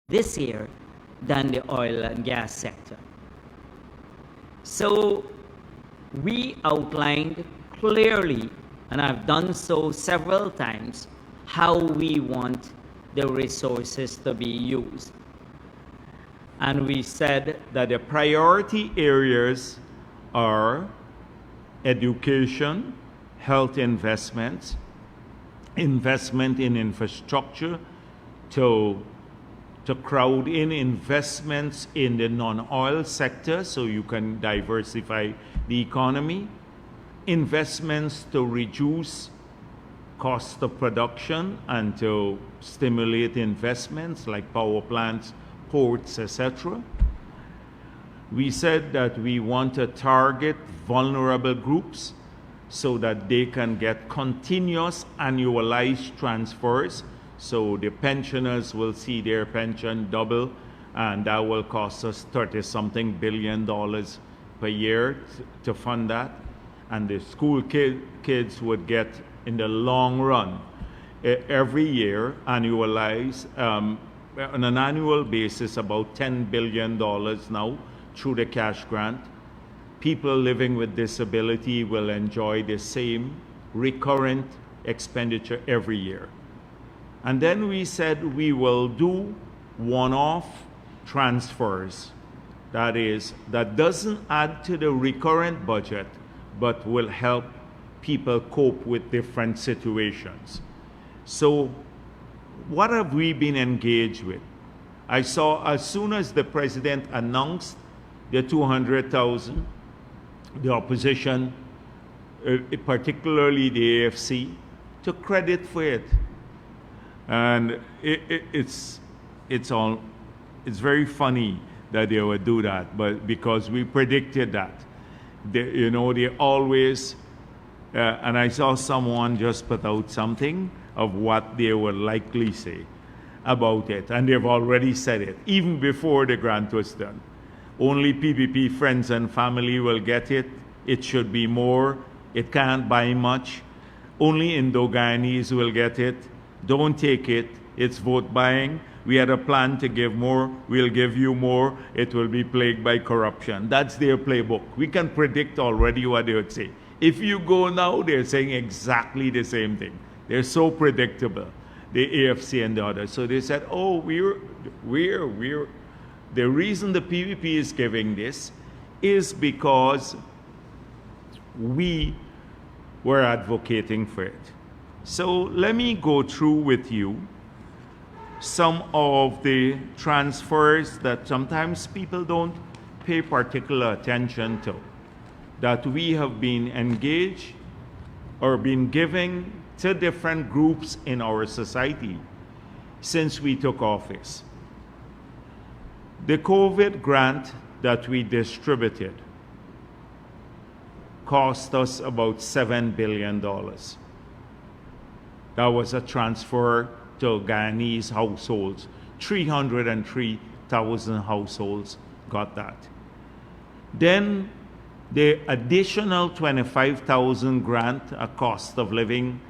this year than the oil and gas sector. So we outlined clearly, and I've done so several times, how we want the resources to be used. And we said that the priority areas are education, health investments, investment in infrastructure to crowd in investments in the non-oil sector so you can diversify the economy, investments to reduce cost of production and to stimulate investments like power plants, ports, etc. We said that we want to target vulnerable groups so that they can get continuous annualized transfers. So the pensioners will see their pension double, and that will cost us $30-something billion per year to fund that. And the school kids would get, in the long run, every year, annualized, on an annual basis, about $10 billion now through the cash grant. People living with disability will enjoy the same recurrent expenditure every year. And then we said we will do one-off transfers. That is, that doesn't add to the recurrent budget, but will help people cope with different situations. So what have we been engaged with? I saw as soon as the president announced the 200,000, the opposition, particularly the AFC, took credit for it. And it's very funny that they would do that, but because we predicted that. They always, and I saw someone just put out something of what they would likely say about it, and they've already said it, even before the grant was done. Only PPP friends and family will get it. It should be more. It can't buy much. Only Indo-Guyanese will get it. Don't take it. It's vote buying. We had a plan to give more. We'll give you more. It will be plagued by corruption. That's their playbook. We can predict already what they would say. If you go now, they're saying exactly the same thing. They're so predictable, the AFC and the others. So they said, oh, the reason the PPP is giving this is because we were advocating for it. So let me go through with you some of the transfers that sometimes people don't pay particular attention to, that we have been engaged or been giving to different groups in our society since we took office. The COVID grant that we distributed cost us about $7 billion. That was a transfer to Guyanese households. 303,000 households got that. Then the additional 25,000 grant, a cost of living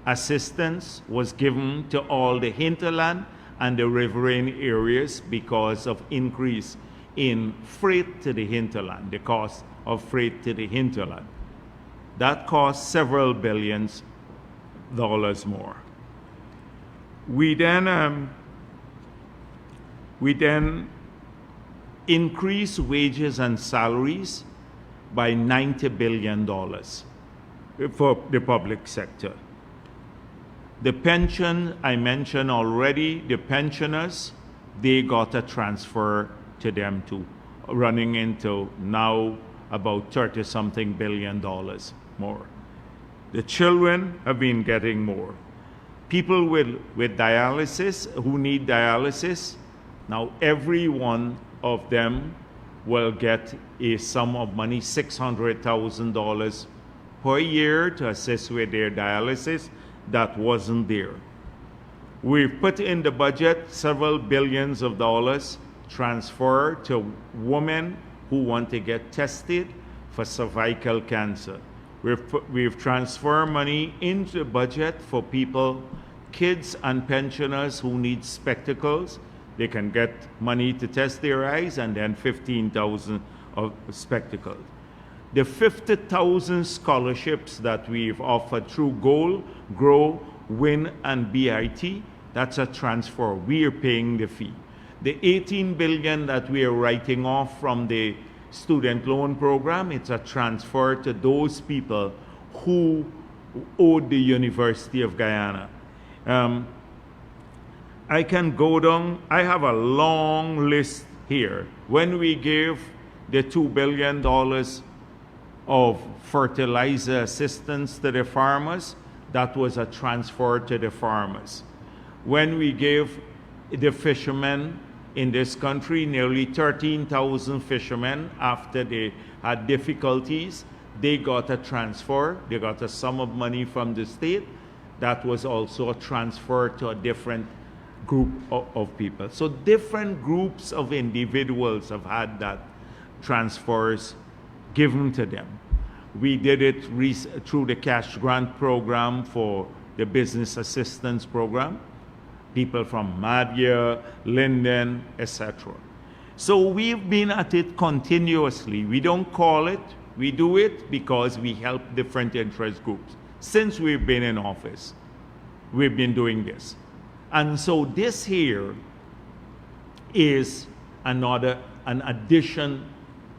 assistance, was given to all the hinterland and the riverine areas because of increase in freight to the hinterland, the cost of freight to the hinterland. That cost several billions dollars more. We then increased wages and salaries by $90 billion for the public sector. The pension, I mentioned already, the pensioners, they got a transfer to them too, running into now about $30-something billion more. The children have been getting more. People with dialysis, who need dialysis, now every one of them will get a sum of money, $600,000 per year to assist with their dialysis. That wasn't there. We've put in the budget several billions of dollars transfer to women who want to get tested for cervical cancer. We've transferred money into the budget for people, kids and pensioners who need spectacles They can get money to test their eyes and then 15,000 of spectacles. The 50,000 scholarships that we've offered through GOAL, GROW, WIN, and BIT, that's a transfer. We are paying the fee. The 18 billion that we are writing off from the student loan program, it's a transfer to those people who owed the University of Guyana. I can go down, I have a long list here. When we gave the $2 billion of fertilizer assistance to the farmers, that was a transfer to the farmers. When we gave the fishermen in this country, nearly 13,000 fishermen, after they had difficulties, they got a transfer. They got a sum of money from the state. That was also a transfer to a different group of people. So different groups of individuals have had that transfers given to them. We did it through the cash grant program for the business assistance program. People from Madhya, Linden, etc. So we've been at it continuously. We don't call it, we do it because we help different interest groups. Since we've been in office, we've been doing this. And so this here is an addition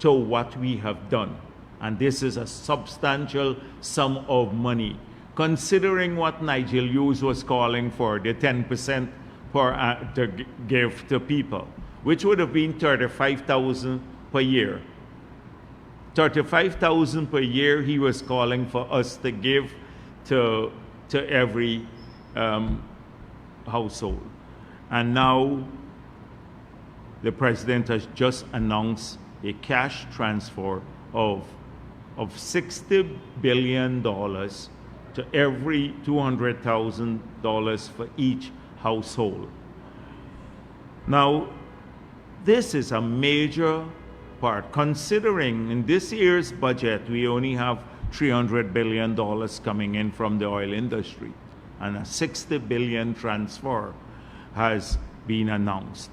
to what we have done. And this is a substantial sum of money, considering what Nigel Hughes was calling for, the 10% to give to people, which would have been 35,000 per year. 35,000 per year he was calling for us to give to every household. And now the president has just announced a cash transfer of $60 billion to every $200,000 for each household. Now, this is a major part, considering in this year's budget we only have $300 billion coming in from the oil industry, and a $60 billion transfer has been announced.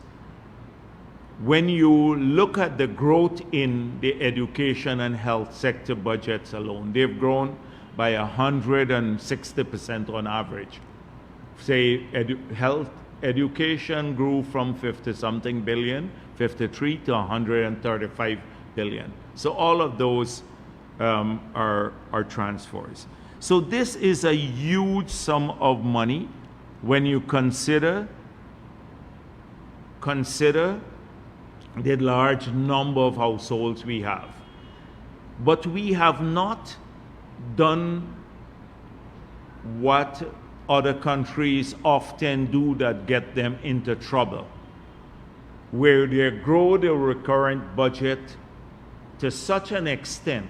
When you look at the growth in the education and health sector budgets alone, they've grown by 160% on average. Say health education grew from 50-something billion, 53 to 135 billion. So all of those are transfers. So this is a huge sum of money when you consider the large number of households we have. But we have not done what other countries often do that get them into trouble, where they grow their recurrent budget to such an extent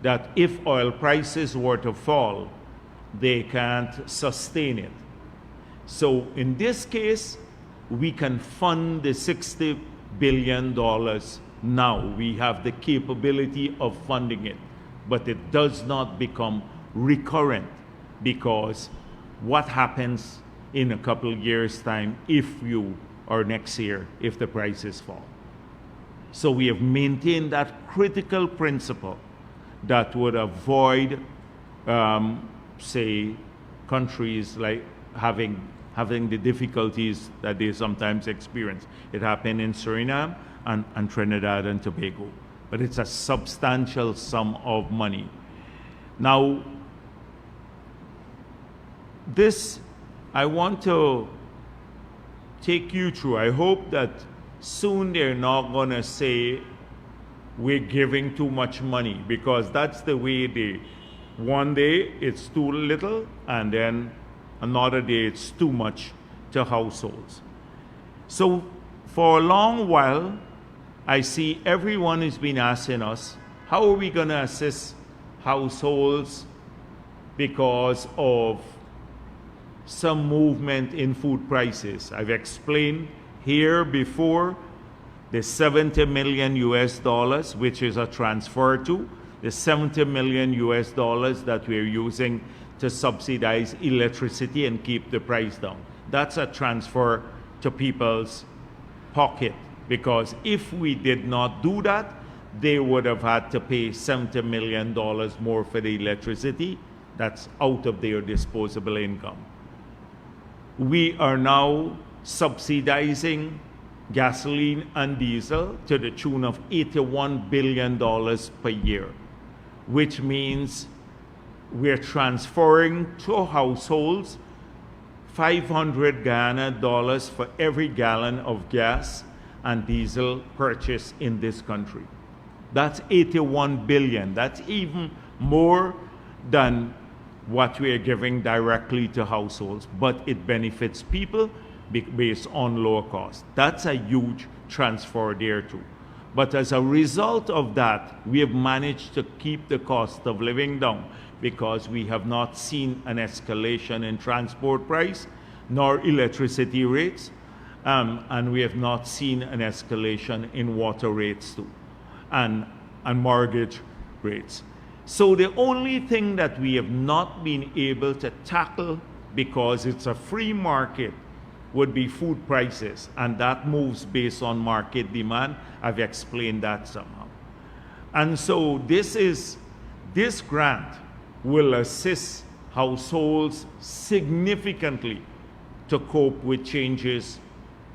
that if oil prices were to fall, they can't sustain it. So in this case, we can fund the $60 billion now. We have the capability of funding it, but it does not become recurrent, because what happens in a couple of years' time or next year if the prices fall? So we have maintained that critical principle that would avoid, say, countries like having the difficulties that they sometimes experience. It happened in Suriname and Trinidad and Tobago. But it's a substantial sum of money. Now, this I want to take you through. I hope that soon they're not going to say we're giving too much money, because that's the way one day it's too little and then another day it's too much to households. So for a long while, I see everyone has been asking us, how are we going to assist households because of some movement in food prices? I've explained here before the $70 million US, which is a transfer to the $70 million US that we're using to subsidize electricity and keep the price down. That's a transfer to people's pocket, because if we did not do that, they would have had to pay $70 million more for the electricity. That's out of their disposable income. We are now subsidizing gasoline and diesel to the tune of $81 billion per year, which means we're transferring to households 500 Ghana dollars for every gallon of gas and diesel purchased in this country. That's 81 billion. That's even more than what we are giving directly to households, but it benefits people based on lower cost. That's a huge transfer there too. But as a result of that, we have managed to keep the cost of living down, because we have not seen an escalation in transport price nor electricity rates, and we have not seen an escalation in water rates too, and mortgage rates. So the only thing that we have not been able to tackle, because it's a free market, would be food prices, and that moves based on market demand. I've explained that somehow. And so this grant will assist households significantly to cope with changes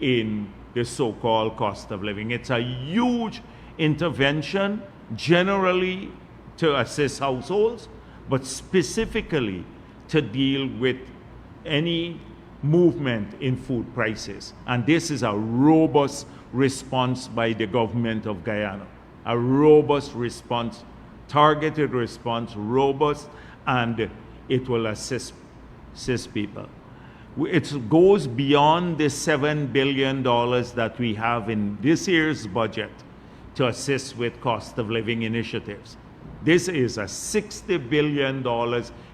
in the so-called cost of living. It's a huge intervention generally to assist households, but specifically to deal with any movement in food prices. And this is a robust response by the government of Guyana. A robust response, targeted response, robust, and it will assist people. It goes beyond the $7 billion that we have in this year's budget to assist with cost of living initiatives. This is a $60 billion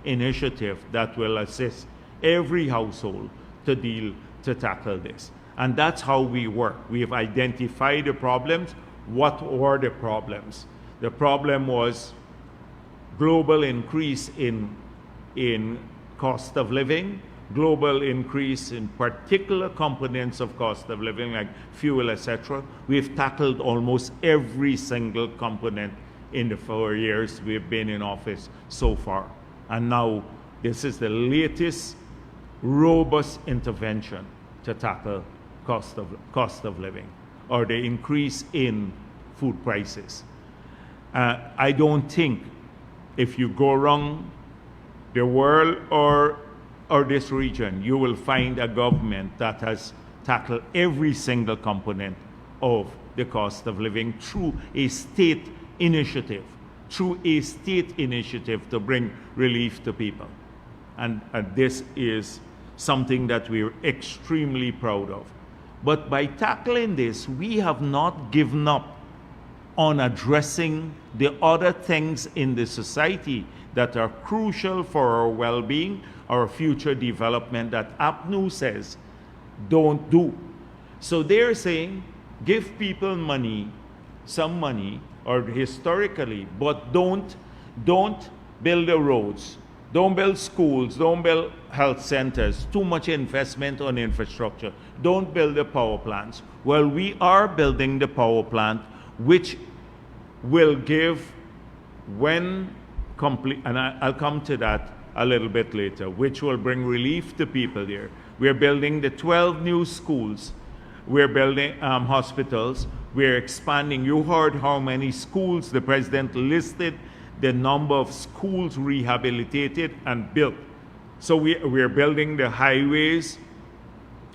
initiative that will assist every household to tackle this. And that's how we work. We have identified the problems. What were the problems? The problem was global increase in cost of living, global increase in particular components of cost of living like fuel, etc. We've tackled almost every single component in the 4 years we've been in office so far. And now this is the latest robust intervention to tackle cost of living, or the increase in food prices. I don't think if you go around the world or this region, you will find a government that has tackled every single component of the cost of living through a state initiative, to bring relief to people. And this is something that we're extremely proud of. But by tackling this, we have not given up on addressing the other things in the society that are crucial for our well-being, our future development, that APNU says don't do. So they're saying give people money, some money, or historically, but don't build the roads, don't build schools, don't build health centers, too much investment on infrastructure, don't build the power plants. Well, we are building the power plant, which will give, when complete, and I'll come to that a little bit later, which will bring relief to people there. We're building the 12 new schools. We're building hospitals. We're expanding. You heard how many schools the president listed, the number of schools rehabilitated and built. So we're building the highways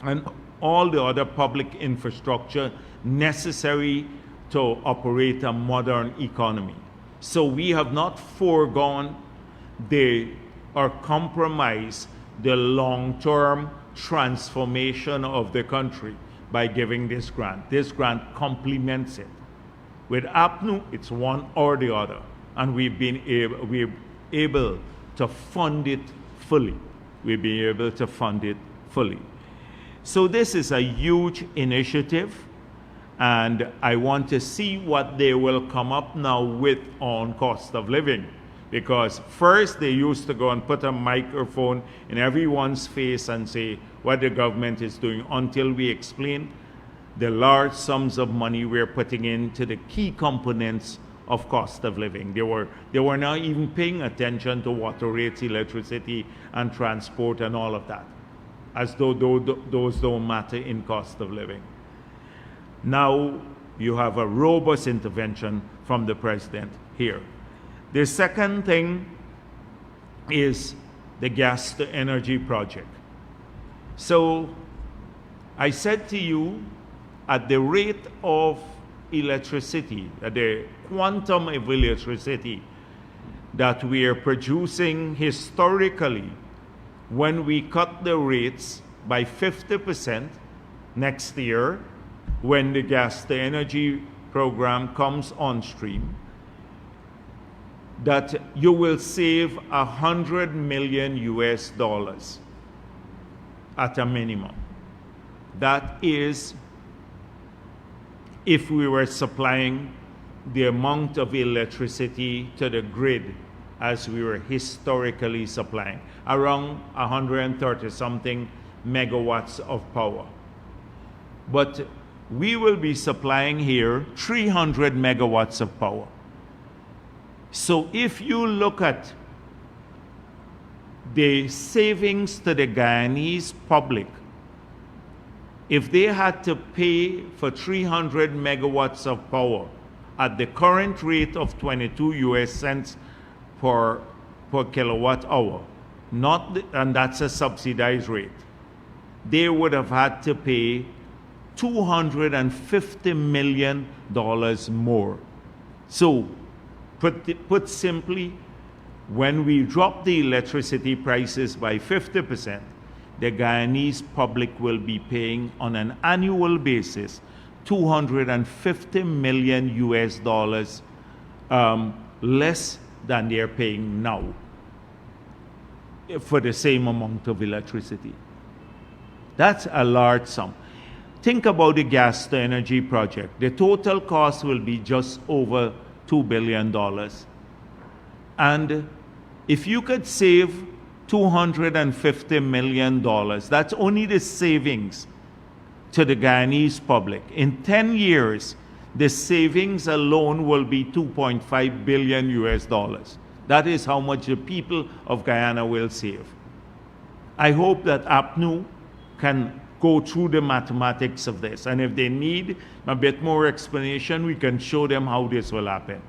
and all the other public infrastructure necessary to operate a modern economy. So we have not foregone or compromised the long-term transformation of the country by giving this grant. This grant complements it. With APNU, it's one or the other, and we're able to fund it fully. We'll be able to fund it fully. So this is a huge initiative, and I want to see what they will come up now with on cost of living. Because first they used to go and put a microphone in everyone's face and say what the government is doing, until we explain the large sums of money we're putting into the key components of cost of living. They were not even paying attention to water rates, electricity, and transport and all of that, as though those don't matter in cost of living. Now you have a robust intervention from the president here. The second thing is the gas to energy project. So I said to you, at the rate of electricity, at the quantum of electricity that we are producing historically, when we cut the rates by 50% next year, when the gas to energy program comes on stream, that you will save $100 million at a minimum. That is if we were supplying the amount of electricity to the grid as we were historically supplying, around 130 something megawatts of power. But we will be supplying here 300 megawatts of power. So if you look at the savings to the Guyanese public, if they had to pay for 300 megawatts of power at the current rate of 22 US cents per kilowatt hour, and that's a subsidized rate, they would have had to pay $250 million more. So, put simply, when we drop the electricity prices by 50%, the Guyanese public will be paying on an annual basis $250 million less than they're paying now for the same amount of electricity. That's a large sum. Think about the gas to energy project. The total cost will be just over $2 billion. And if you could save $250 million, that's only the savings to the Guyanese public. In 10 years, the savings alone will be $2.5 billion. That is how much the people of Guyana will save. I hope that APNU can go through the mathematics of this. And if they need a bit more explanation, we can show them how this will happen.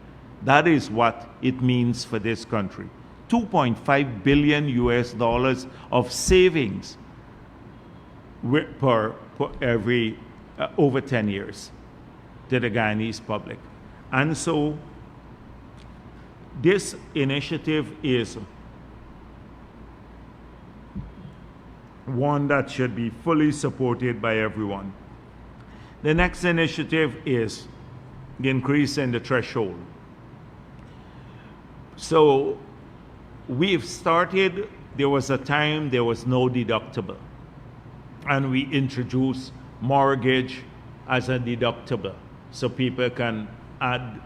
That is what it means for this country. $2.5 billion of savings per every over 10 years to the Guyanese public. And so this initiative is one that should be fully supported by everyone. The next initiative is the increase in the threshold. So we've started, there was a time there was no deductible, and we introduced mortgage as a deductible, so people can add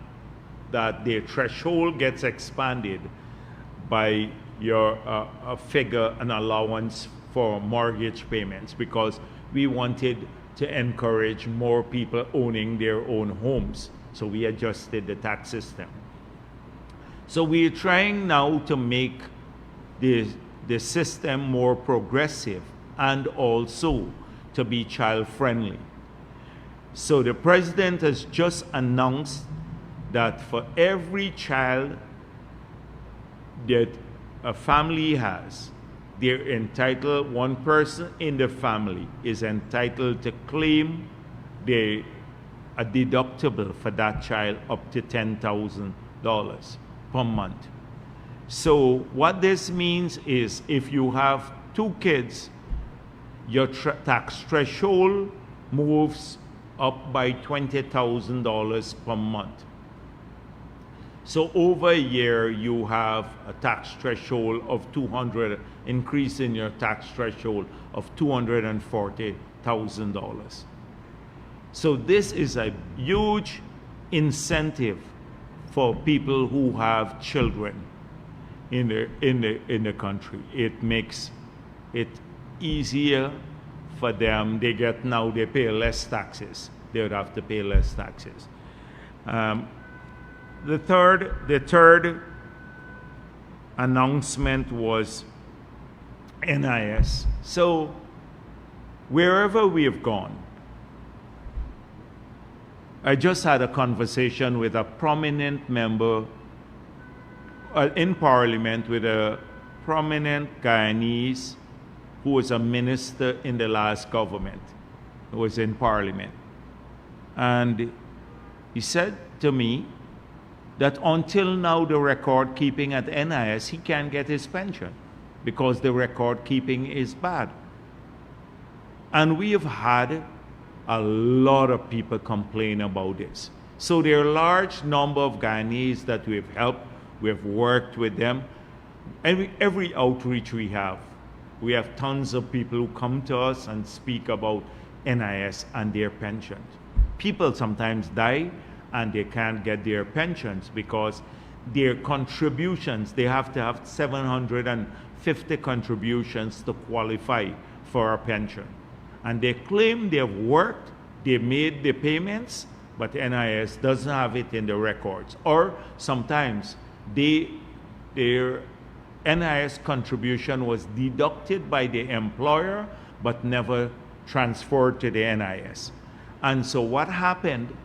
that their threshold gets expanded by your figure, an allowance for mortgage payments, because we wanted to encourage more people owning their own homes. So we adjusted the tax system. So we're trying now to make the system more progressive and also to be child-friendly. So the president has just announced that for every child that a family has, they're entitled, one person in the family is entitled to claim a deductible for that child up to $10,000 per month. So what this means is if you have 2 kids, your tax threshold moves up by $20,000 per month. So over a year, you have a tax threshold of increase in your tax threshold of $240,000. So this is a huge incentive for people who have children in the country. It makes it easier for them. They pay less taxes. They would have to pay less taxes. The third announcement was NIS. So wherever we have gone, I just had a conversation with a prominent member in Parliament, with a prominent Guyanese who was a minister in the last government, who was in Parliament. And he said to me that until now the record keeping at NIS, he can't get his pension because the record keeping is bad. And we have had a lot of people complain about this. So there are a large number of Guyanese that we've helped, we've worked with them. And every outreach we have tons of people who come to us and speak about NIS and their pensions. People sometimes die and they can't get their pensions because their contributions, they have to have 750 contributions to qualify for a pension. And they claim they've worked, they made the payments, but NIS doesn't have it in the records. Or sometimes their NIS contribution was deducted by the employer, but never transferred to the NIS. And so what happened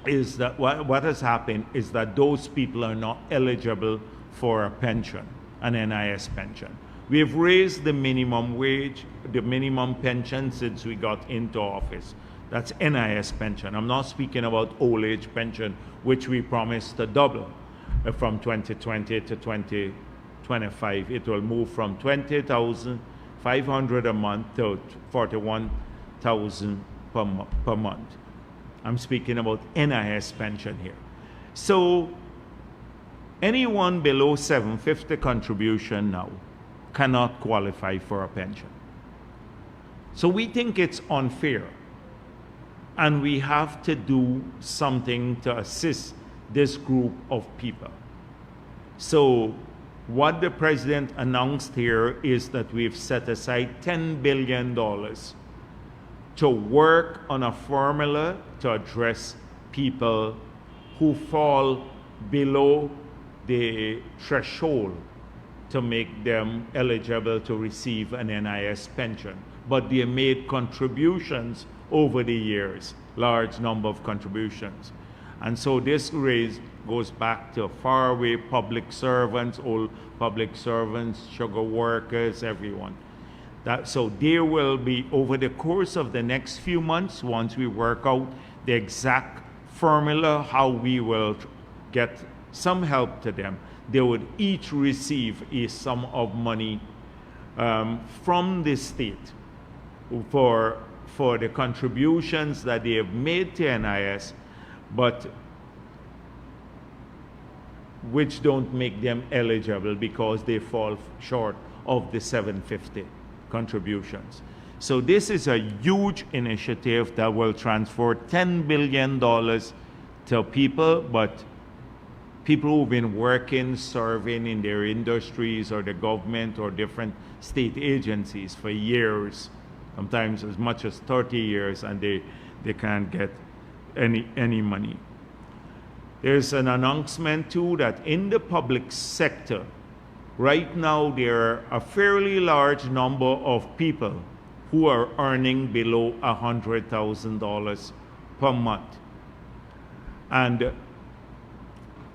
is that what has happened is that those people are not eligible for a pension, an NIS pension. We have raised the minimum wage, the minimum pension since we got into office. That's NIS pension. I'm not speaking about old age pension, which we promised to double from 2020 to 2025. It will move from 20,500 a month to 41,000 per month. I'm speaking about NIS pension here. So anyone below 750 contribution now cannot qualify for a pension. So we think it's unfair, and we have to do something to assist this group of people. So what the president announced here is that we've set aside $10 billion to work on a formula to address people who fall below the threshold to make them eligible to receive an NIS pension. But they made contributions over the years, large number of contributions. And so this raise goes back to faraway public servants, old public servants, sugar workers, everyone. So there will be, over the course of the next few months, once we work out the exact formula, how we will get some help to them, they would each receive a sum of money from the state for the contributions that they have made to NIS, but which don't make them eligible because they fall short of the 750 contributions. So this is a huge initiative that will transfer $10 billion to people, but people who've been working, serving in their industries or the government or different state agencies for years, sometimes as much as 30 years, and they can't get any money. There's an announcement too that in the public sector, right now there are a fairly large number of people who are earning below $100,000 per month. And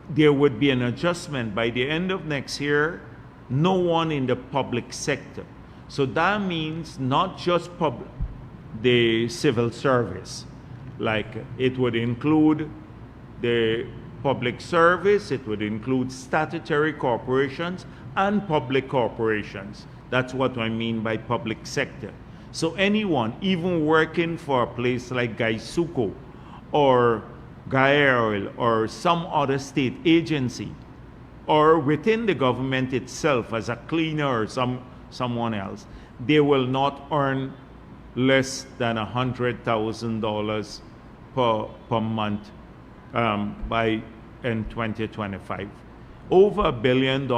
there would be an adjustment by the end of next year, no one in the public sector. So that means not just the civil service, like it would include the public service, it would include statutory corporations and public corporations. That's what I mean by public sector. So anyone, even working for a place like Gaisuco or Gael or some other state agency, or within the government itself as a cleaner or someone else, they will not earn less than $100,000 per month by in 2025. Over $1 billion,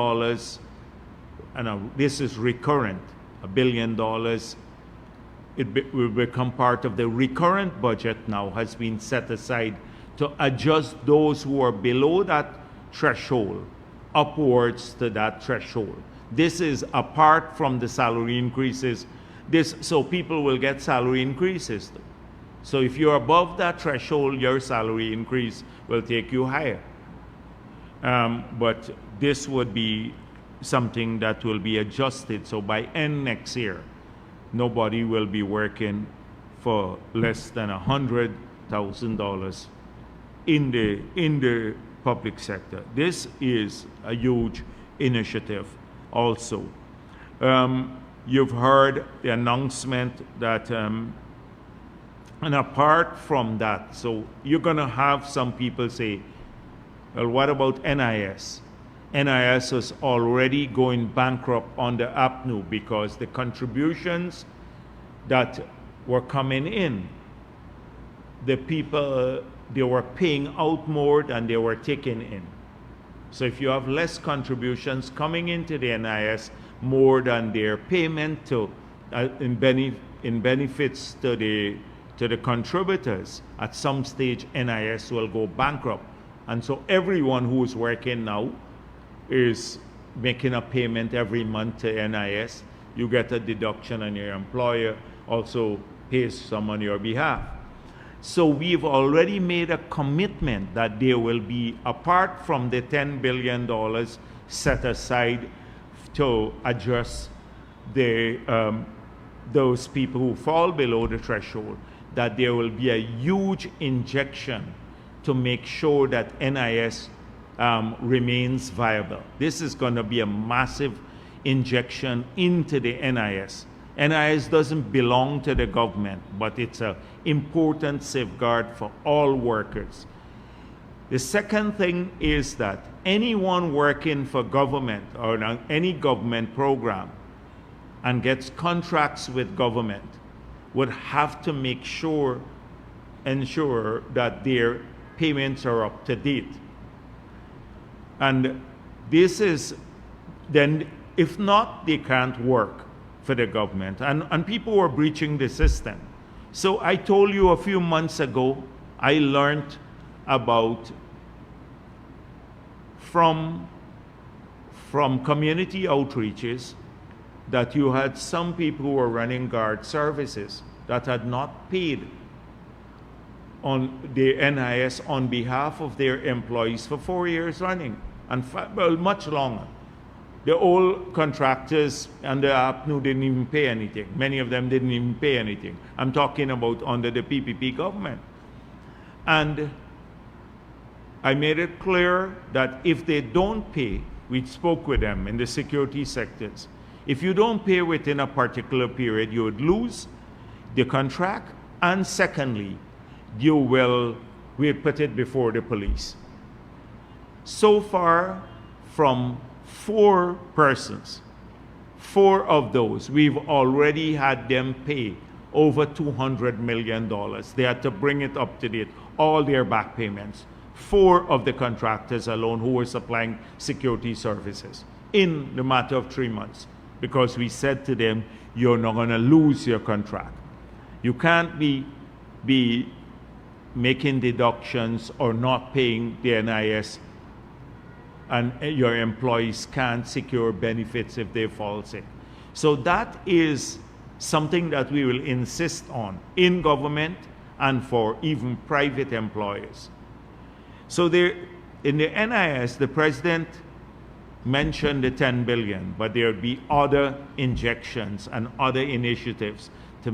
and this is recurrent, $1 billion will become part of the recurrent budget now, has been set aside to adjust those who are below that threshold upwards to that threshold. This is apart from the salary increases. So people will get salary increases. So if you're above that threshold, your salary increase will take you higher. But this would be something that will be adjusted. So by end next year, nobody will be working for less than $100,000 in the public sector. This is a huge initiative also. You've heard the announcement that, and apart from that, so you're going to have some people say, well, what about NIS? NIS is already going bankrupt under APNU because the contributions that were coming in, the people, they were paying out more than they were taking in. So if you have less contributions coming into the NIS more than their payment to in benefits to the contributors, at some stage NIS will go bankrupt. And so everyone who is working now is making a payment every month to NIS. You get a deduction, and your employer also pays some on your behalf. So we've already made a commitment that there will be, apart from the $10 billion set aside to address those people who fall below the threshold, that there will be a huge injection to make sure that NIS remains viable. This is going to be a massive injection into the NIS. NIS doesn't belong to the government, but it's an important safeguard for all workers. The second thing is that anyone working for government or any government program and gets contracts with government would have to ensure that their payments are up to date. And this is, then if not, they can't work for the government. And people were breaching the system. So I told you a few months ago, I learned about from community outreaches that you had some people who were running guard services that had not paid on the NIS on behalf of their employees for 4 years running, and well, much longer. The old contractors under APNU didn't even pay anything. Many of them didn't even pay anything. I'm talking about under the PPP government. And I made it clear that if they don't pay, we spoke with them in the security sectors. If you don't pay within a particular period, you would lose the contract, and secondly, we'll put it before the police. So far, from 4 persons, 4 of those, we've already had them pay over $200 million. They had to bring it up to date, all their back payments. 4 of the contractors alone who were supplying security services in the matter of 3 months, because we said to them, you're not going to lose your contract. You can't be making deductions or not paying the NIS, and your employees can't secure benefits if they fall sick. So that is something that we will insist on in government and for even private employers. So there, in the NIS, the president mentioned the $10 billion, but there will be other injections and other initiatives to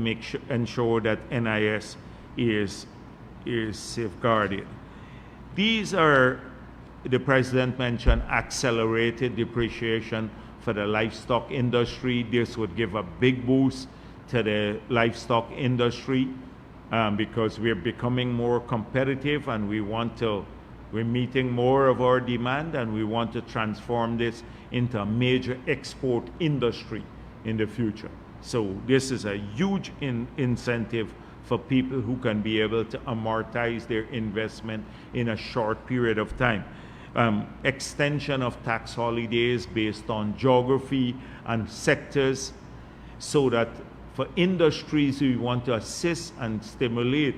ensure that NIS is safeguarded. These are, the president mentioned, accelerated depreciation for the livestock industry. This would give a big boost to the livestock industry because we're becoming more competitive, and we're meeting more of our demand, and we want to transform this into a major export industry in the future. So this is a huge incentive for people who can be able to amortize their investment in a short period of time. Extension of tax holidays based on geography and sectors, so that For industries we want to assist and stimulate,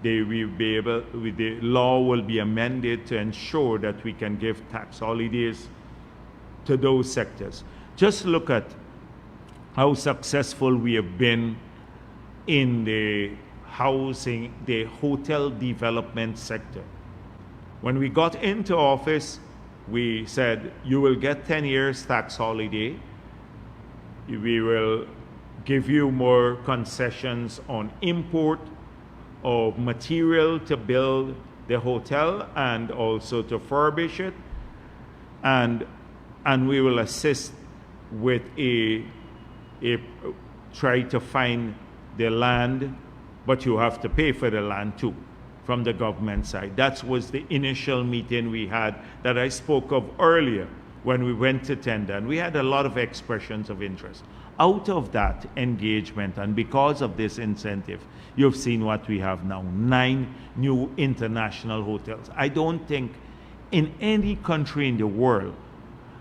they will be able, the law will be amended to ensure that we can give tax holidays to those sectors. Just look at how successful we have been in the housing, the hotel development sector. When we got into office, we said, you will get 10 years tax holiday. We will give you more concessions on import of material to build the hotel and also to furbish it. And we will assist with try to find the land, but you have to pay for the land too from the government side. That was the initial meeting we had that I spoke of earlier when we went to tender, and we had a lot of expressions of interest. Out of that engagement, and because of this incentive, you've seen what we have now, 9 new international hotels. I don't think in any country in the world,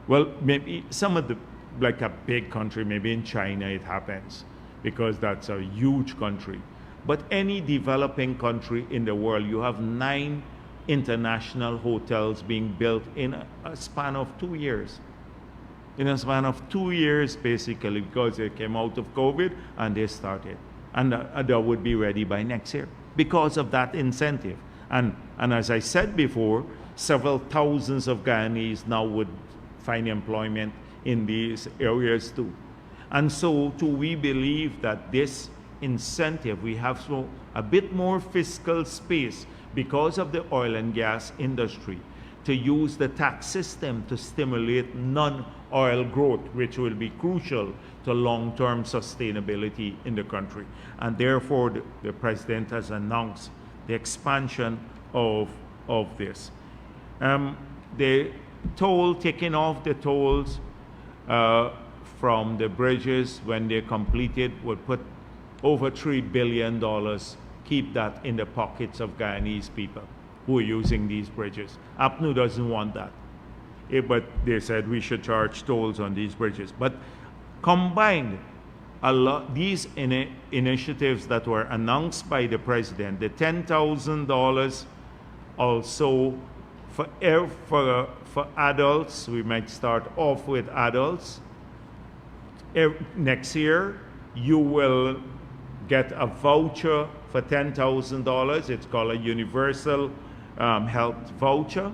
well, maybe some of the, like a big country, maybe in China it happens, because that's a huge country. But any developing country in the world, you have 9 international hotels being built in a span of 2 years. In a span of 2 years, basically, because they came out of COVID and they started. And they would be ready by next year because of that incentive. And as I said before, several thousands of Guyanese now would find employment in these areas too. And so too, we believe that this incentive, we have a bit more fiscal space because of the oil and gas industry to use the tax system to stimulate non-oil growth, which will be crucial to long-term sustainability in the country. And therefore, the President has announced the expansion of this. The toll, taking off the tolls from the bridges when they're completed would put over $3 billion, keep that in the pockets of Guyanese people who are using these bridges. APNU doesn't want that. But they said we should charge tolls on these bridges. But combined, these initiatives that were announced by the President, the $10,000 also for adults, we might start off with adults. Next year, you will get a voucher for $10,000. It's called a universal health voucher.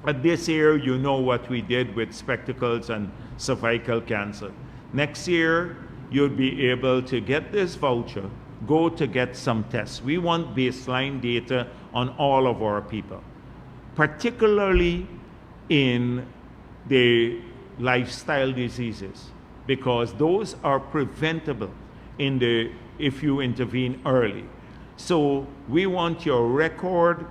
And this year, you know what we did with spectacles and cervical cancer. Next year, you'll be able to get this voucher, go to get some tests. We want baseline data on all of our people, particularly in the lifestyle diseases, because those are preventable if you intervene early. So we want your record,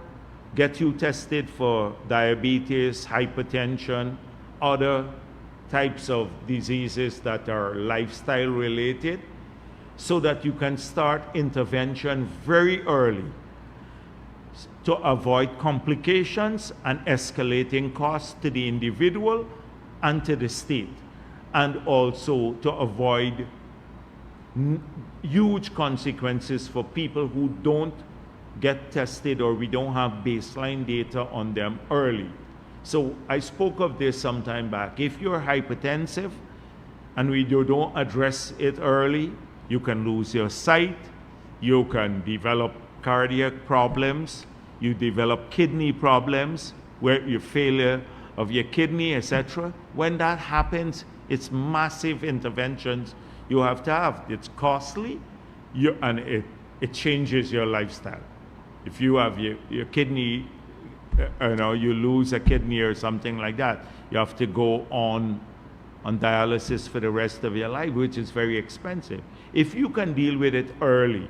get you tested for diabetes, hypertension, other types of diseases that are lifestyle related, so that you can start intervention very early to avoid complications and escalating costs to the individual and to the state, and also to avoid huge consequences for people who don't get tested or we don't have baseline data on them early. So I spoke of this some time back. If you're hypertensive and you don't address it early, you can lose your sight, you can develop cardiac problems, you develop kidney problems, where you failure of your kidney, etc. When that happens, it's massive interventions you have to have. It's costly, and it changes your lifestyle. If you have your kidney, you lose a kidney or something like that, you have to go on dialysis for the rest of your life, which is very expensive. If you can deal with it early,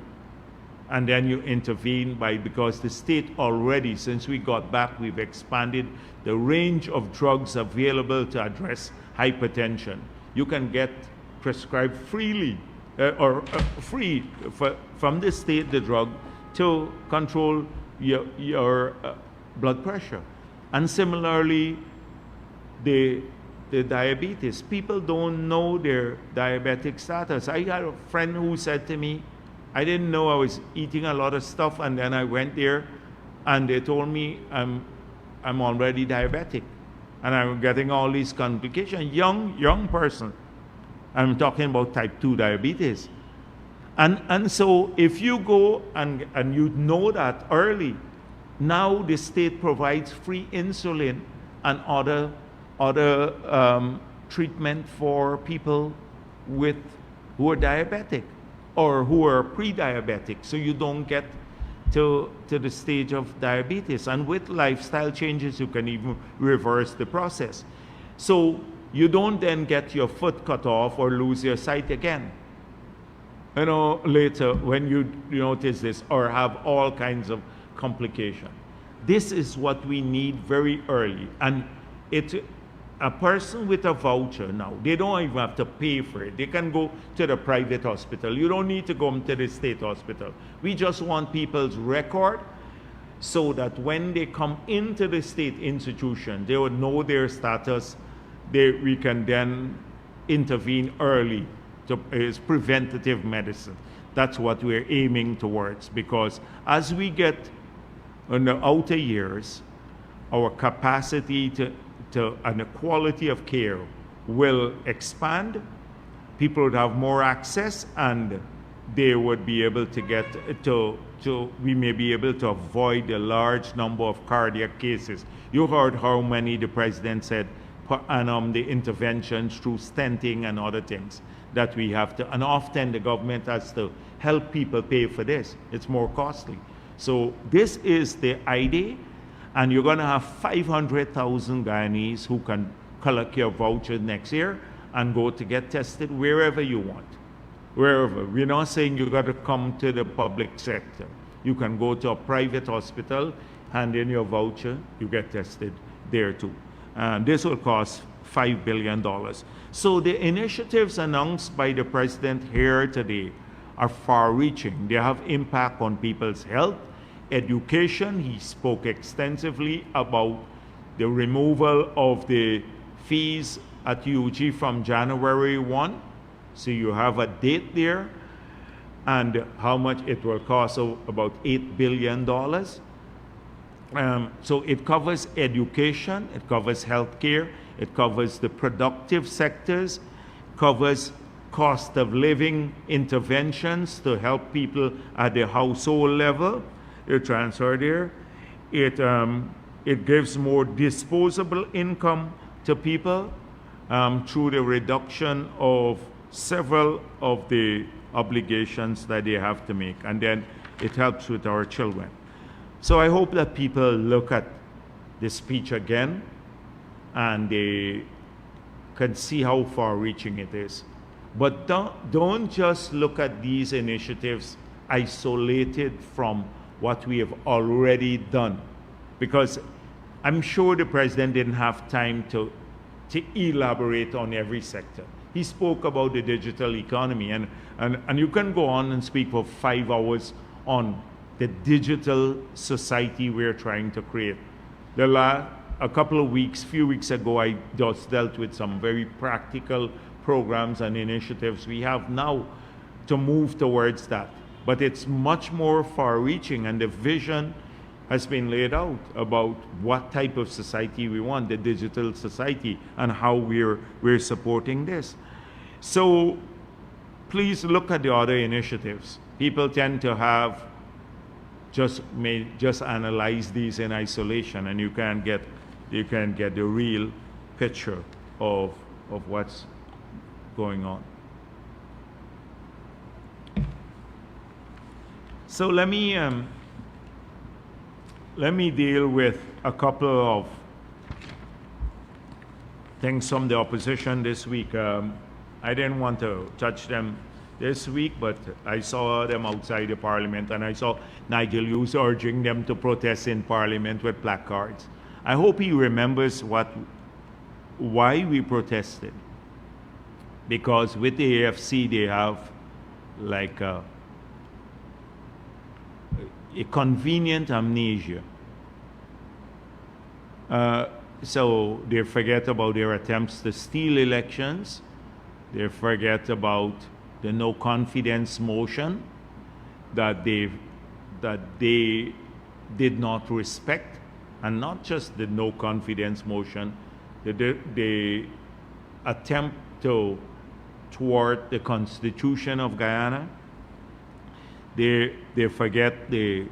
and then you intervene because the state already, since we got back, we've expanded the range of drugs available to address hypertension. You can get prescribed freely free from the state the drug to control your blood pressure. And similarly, the the diabetes. People don't know their diabetic status. I had a friend who said to me, I didn't know I was eating a lot of stuff, and then I went there and they told me I'm already diabetic and I'm getting all these complications. Young person. I'm talking about type 2 diabetes. And so if you go and you know that early, now the state provides free insulin and other treatment for people who are diabetic or who are pre-diabetic, so you don't get to the stage of diabetes. And with lifestyle changes, you can even reverse the process. So you don't then get your foot cut off or lose your sight again, later when you notice this, or have all kinds of complications. This is what we need very early. And a person with a voucher now, they don't even have to pay for it. They can go to the private hospital. You don't need to go to the state hospital. We just want people's record so that when they come into the state institution, they will know their status. We can then intervene early. It's preventative medicine. That's what we're aiming towards, because as we get in the outer years, our capacity and the quality of care will expand. People would have more access, and they would be able to get we may be able to avoid a large number of cardiac cases. You heard how many the president said per annum, the interventions through stenting and other things that we have to, and often the government has to help people pay for this. It's more costly. So this is the idea, and you're going to have 500,000 Guyanese who can collect your voucher next year and go to get tested wherever you want. Wherever. We're not saying you got to come to the public sector. You can go to a private hospital, hand in your voucher, you get tested there too. This will cost $5 billion. So the initiatives announced by the president here today are far-reaching. They have impact on people's health, education. He spoke extensively about the removal of the fees at UG from January 1. So you have a date there, and how much it will cost, so about $8 billion. So it covers education, it covers healthcare, it covers the productive sectors, covers cost of living interventions to help people at the household level. You transfer there. It gives more disposable income to people through the reduction of several of the obligations that they have to make, and then it helps with our children. So I hope that people look at the speech again and they can see how far-reaching it is. But don't just look at these initiatives isolated from what we have already done, because I'm sure the president didn't have time to elaborate on every sector. He spoke about the digital economy, and you can go on and speak for 5 hours on the digital society we're trying to create. A few weeks ago, I just dealt with some very practical programs and initiatives we have now to move towards that. But it's much more far-reaching, and the vision has been laid out about what type of society we want, the digital society, and how we're supporting this. So please look at the other initiatives. People tend to have just analyze these in isolation, and you can get the real picture of what's going on. So let me deal with a couple of things from the opposition this week. I didn't want to touch them this week, but I saw them outside the parliament, and I saw Nigel Hughes urging them to protest in parliament with placards. I hope he remembers why we protested. Because with the AFC, they have like a convenient amnesia. So they forget about their attempts to steal elections. They forget about the no confidence motion that they did not respect, and not just the no confidence motion, the attempt to thwart the Constitution of Guyana. They forget the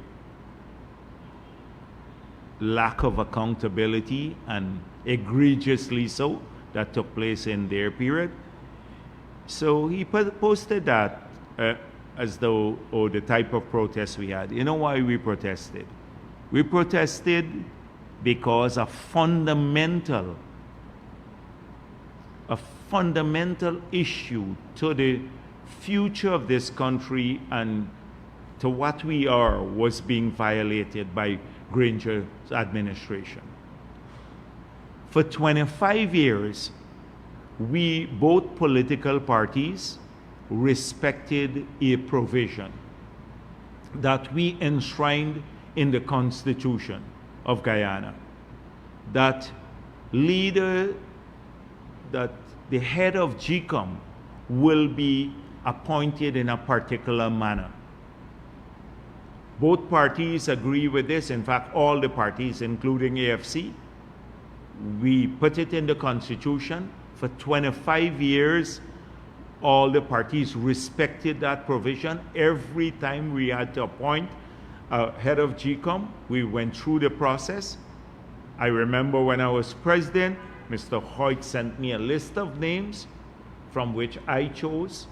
lack of accountability, and egregiously so, that took place in their period. So he posted that as though, the type of protest we had. You know why we protested? We protested because a fundamental issue to the future of this country and to what we are was being violated by Granger's administration. For 25 years, both political parties respected a provision that we enshrined in the Constitution of Guyana, that the head of GCOM will be appointed in a particular manner. Both parties agree with this. In fact, all the parties, including AFC, we put it in the Constitution. For 25 years, all the parties respected that provision. Every time we had to appoint a head of GCOM, we went through the process. I remember when I was president, Mr. Hoyt sent me a list of names from which I chose.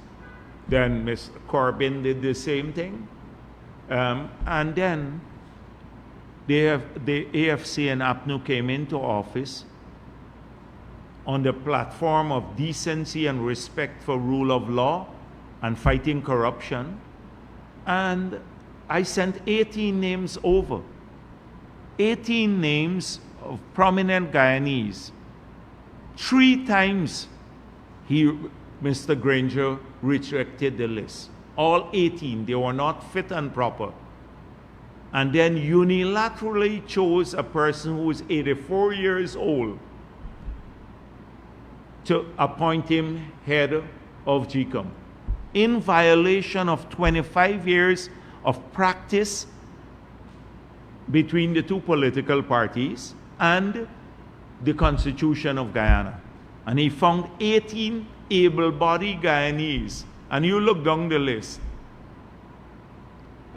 Then Mr. Corbyn did the same thing. And then the AFC and APNU came into office on the platform of decency and respect for rule of law and fighting corruption. And I sent 18 names over. 18 names of prominent Guyanese. 3 times Mr. Granger rejected the list. All 18, they were not fit and proper. And then unilaterally chose a person who was 84 years old to appoint him head of GCOM, in violation of 25 years of practice between the two political parties and the Constitution of Guyana. And he found 18 able-bodied Guyanese, and you look down the list,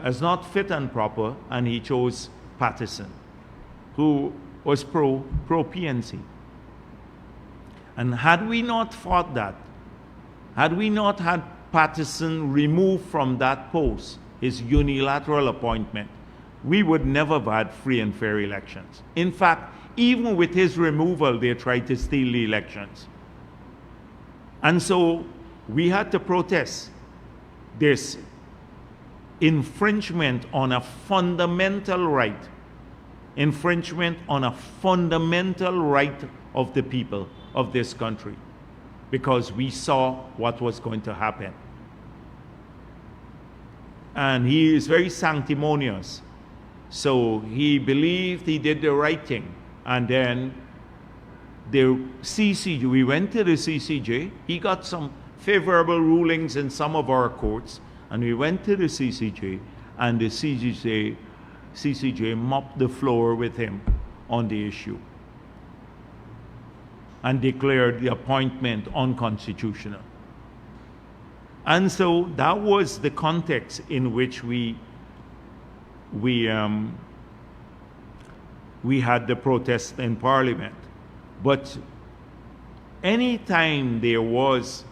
as not fit and proper, and he chose Patterson, who was pro-PNC. And had we not fought that, had we not had Patterson removed from that post, his unilateral appointment, we would never have had free and fair elections. In fact, even with his removal, they tried to steal the elections. And so we had to protest this infringement on a fundamental right, infringement on a fundamental right of the people of this country, because we saw what was going to happen. And he is very sanctimonious. So he believed he did the right thing. And then the CCJ, we went to the CCJ, he got some favorable rulings in some of our courts, and we went to the CCJ, and the CCJ mopped the floor with him on the issue and declared the appointment unconstitutional. And so that was the context in which we had the protest in Parliament. But anytime there was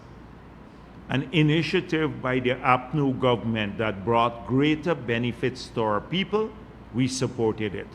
an initiative by the APNU government that brought greater benefits to our people, we supported it.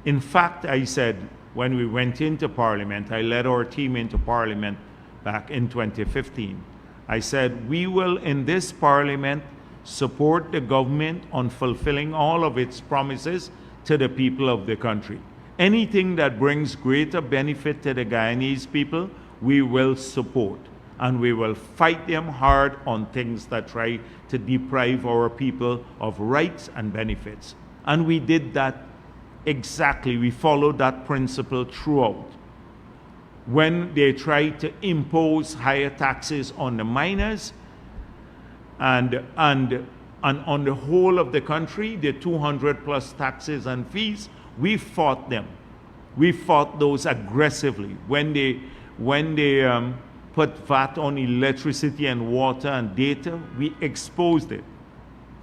In fact, I said, when we went into Parliament, I led our team into Parliament back in 2015. I said, we will in this Parliament support the government on fulfilling all of its promises to the people of the country. Anything that brings greater benefit to the Guyanese people, we will support. And we will fight them hard on things that try to deprive our people of rights and benefits. And we did that exactly, we followed that principle throughout. When they tried to impose higher taxes on the miners and on the whole of the country, the 200 plus taxes and fees, we fought them. We fought those aggressively. When they put VAT on electricity and water and data, we exposed it.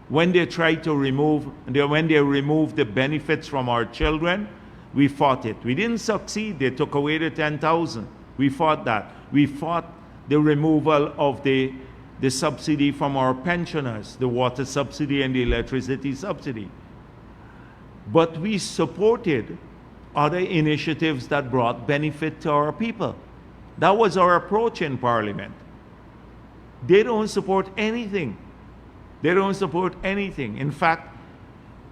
When they tried to remove the benefits from our children, we fought it. We didn't succeed. They took away the 10,000. We fought that. We fought the removal of the subsidy from our pensioners, the water subsidy and the electricity subsidy. But we supported other initiatives that brought benefit to our people. That was our approach in Parliament. They don't support anything. They don't support anything. In fact,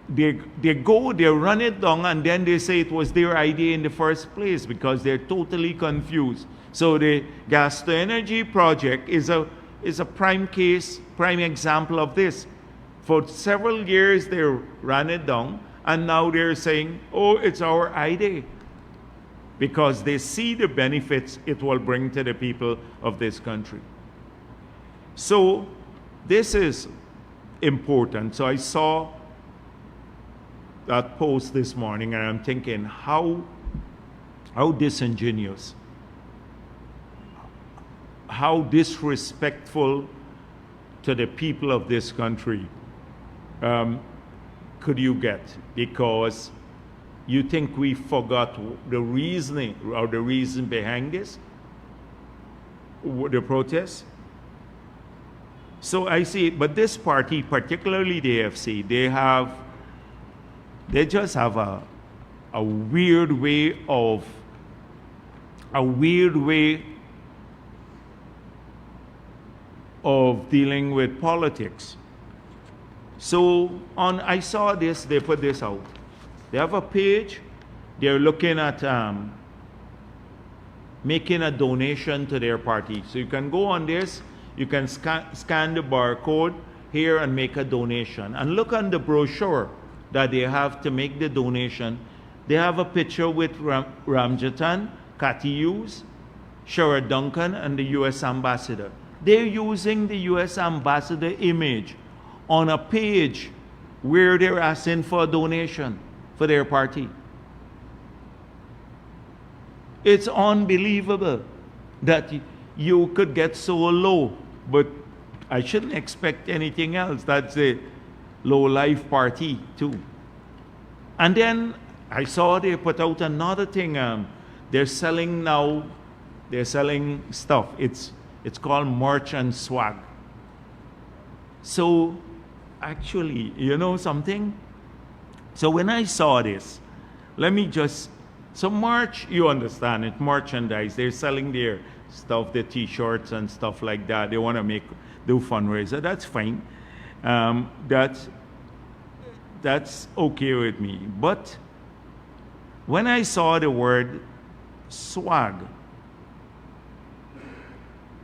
they run it down, and then they say it was their idea in the first place because they're totally confused. So the gas to energy project is a prime example of this. For several years they ran it down, and now they're saying, oh, it's our idea, because they see the benefits it will bring to the people of this country. So this is important. So I saw that post this morning, and I'm thinking how disingenuous, how disrespectful to the people of this country could you get, because you think we forgot the reasoning or the reason behind this, the protest? So I see, but this party, particularly the AFC, they just have a weird way of dealing with politics. So I saw this, they put this out. They have a page, they're looking at making a donation to their party. So you can go on this, you can scan the barcode here and make a donation. And look on the brochure that they have to make the donation. They have a picture with Ramjatan, Cathy Hughes, Shara Duncan, and the U.S. ambassador. They're using the U.S. ambassador image on a page where they're asking for a donation for their party. It's unbelievable that you could get so low, but I shouldn't expect anything else. That's a low-life party too. And then I saw they put out another thing. They're selling stuff. It's called merch and swag. So actually, you know something? So when I saw this, so merch, you understand it, merchandise. They're selling their stuff, the t-shirts and stuff like that. They want to do fundraiser. That's fine. That's okay with me. But when I saw the word swag,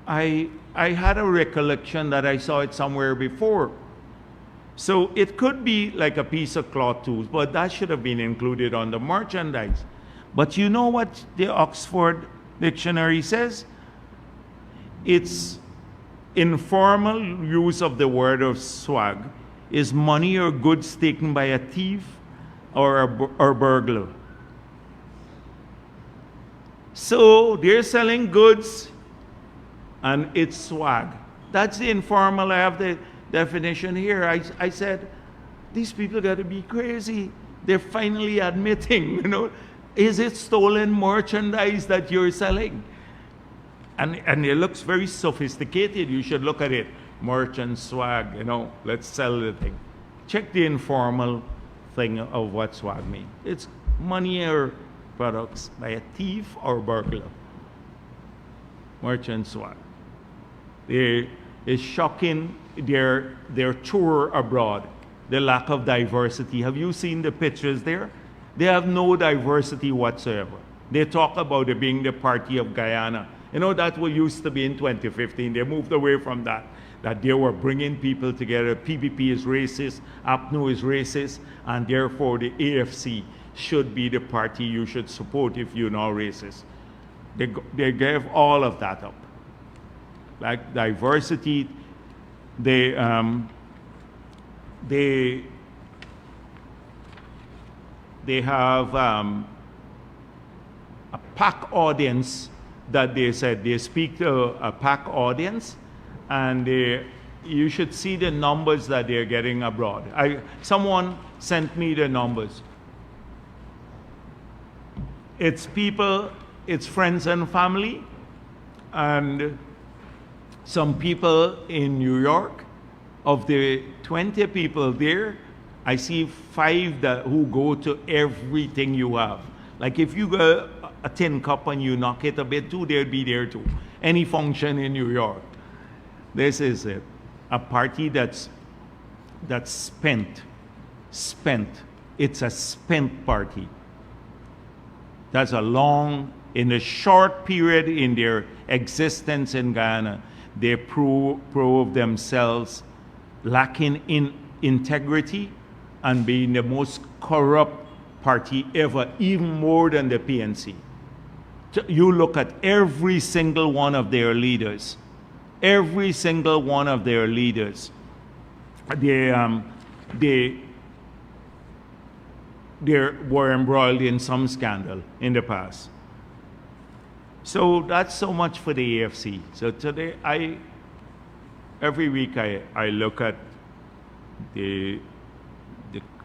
I had a recollection that I saw it somewhere before. So it could be like a piece of cloth too, but that should have been included on the merchandise. But you know what the Oxford Dictionary says? It's informal use of the word of swag is money or goods taken by a thief or burglar. So they're selling goods and it's swag. That's the informal. I have the definition here. I said, these people got to be crazy. They're finally admitting, is it stolen merchandise that you're selling? And it looks very sophisticated. You should look at it. Merch and swag, let's sell the thing. Check the informal thing of what swag means. It's money or products by a thief or burglar. Merch and swag. It's shocking their tour abroad, the lack of diversity. Have you seen the pictures there? They have no diversity whatsoever. They talk about it being the party of Guyana. That what used to be in 2015. They moved away from that they were bringing people together. PPP is racist, APNU is racist, and therefore the AFC should be the party you should support if you're not racist. They gave all of that up. Like diversity, they have a pack audience that they said they speak to a pack audience, and you should see the numbers that they're getting abroad. Someone sent me the numbers. It's people, it's friends and family, and some people in New York. Of the 20 people there, I see 5 who go to everything you have. Like if you go a tin cup and you knock it a bit too, they'll be there too. Any function in New York. This is it. A party that's spent. It's a spent party. That's in a short period in their existence in Guyana, they prove themselves lacking in integrity and being the most corrupt party ever, even more than the PNC. You look at every single one of their leaders. Every single one of their leaders. They were embroiled in some scandal in the past. So that's so much for the AFC. So today, every week I look at the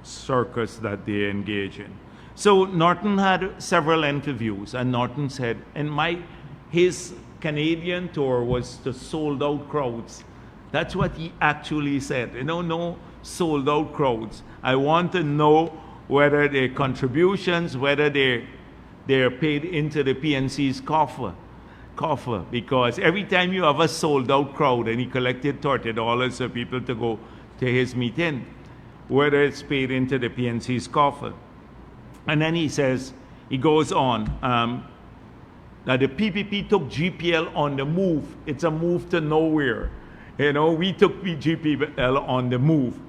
circus that they engage in. So Norton had several interviews, and Norton said, his Canadian tour was to sold out crowds. That's what he actually said. No sold out crowds. I want to know whether their contributions, whether they're paid into the PNC's coffer, because every time you have a sold out crowd and he collected $30 for people to go to his meeting, whether it's paid into the PNC's coffer. And then he goes on, that the PPP took GPL on the move. It's a move to nowhere. We took GPL on the move.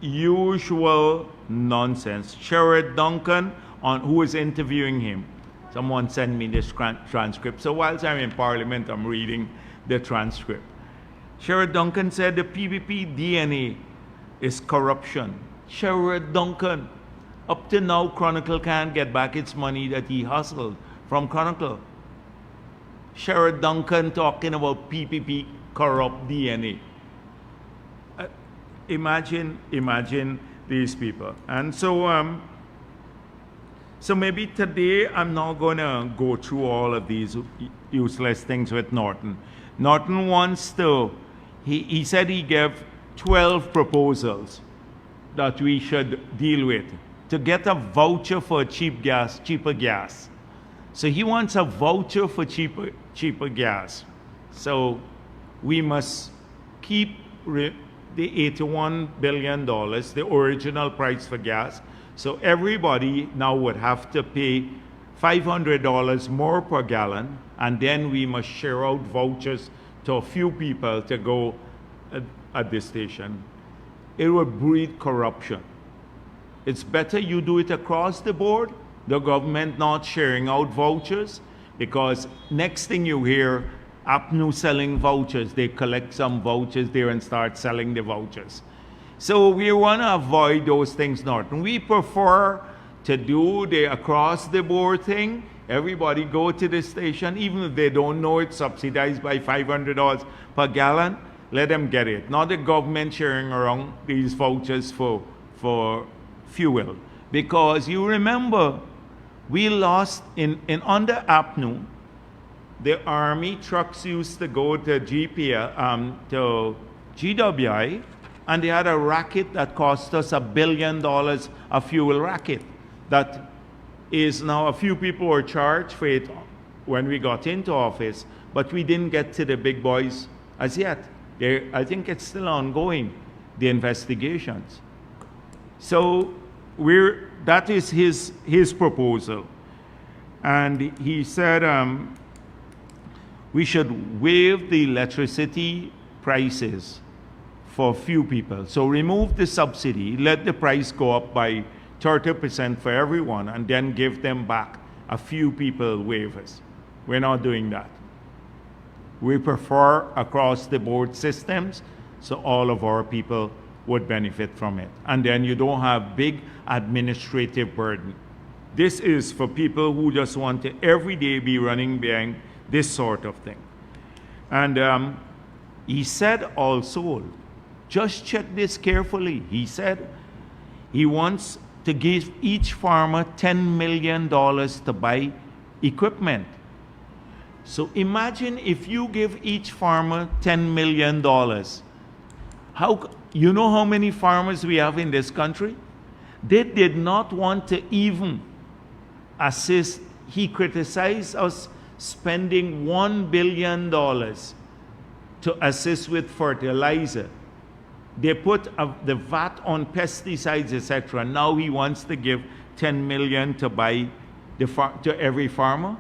Usual nonsense. Sherrod Duncan, who was interviewing him, someone sent me this transcript. So whilst I'm in Parliament, I'm reading the transcript. Sherrod Duncan said the PPP DNA is corruption. Sherrod Duncan. Up to now, Chronicle can't get back its money that he hustled from Chronicle. Sherrod Duncan talking about PPP corrupt DNA. Imagine these people. And so maybe today I'm not going to go through all of these useless things with Norton. Norton wants to, he said he gave 12 proposals that we should deal with to get a voucher for cheaper gas. So he wants a voucher for cheaper gas. So we must keep the $81 billion, the original price for gas. So everybody now would have to pay $500 more per gallon, and then we must share out vouchers to a few people to go at this station. It would breed corruption. It's better you do it across the board, the government not sharing out vouchers, because next thing you hear, APNU selling vouchers. They collect some vouchers there and start selling the vouchers. So we want to avoid those things, Norton. We prefer to do the across the board thing. Everybody go to the station, even if they don't know it's subsidized by $500 per gallon, let them get it. Not the government sharing around these vouchers for fuel. Because you remember, we lost under APNU, the Army trucks used to go to to GWI, and they had a racket that cost us $1 billion, a fuel racket. That is now, a few people were charged for it when we got into office, but we didn't get to the big boys as yet. I think it's still ongoing, the investigations. So that is his proposal. And he said we should waive the electricity prices for few people. So remove the subsidy, let the price go up by 30% for everyone, and then give them back a few people waivers. We're not doing that. We prefer across the board systems, so all of our people would benefit from it. And then you don't have big administrative burden. This is for people who just want to every day be running behind this sort of thing. And he said also, just check this carefully. He said he wants to give each farmer $10 million to buy equipment. So imagine if you give each farmer $10 million. You know how many farmers we have in this country? They did not want to even assist. He criticized us spending $1 billion to assist with fertilizer. They put the VAT on pesticides, etc. Now he wants to give $10 million to buy to every farmer.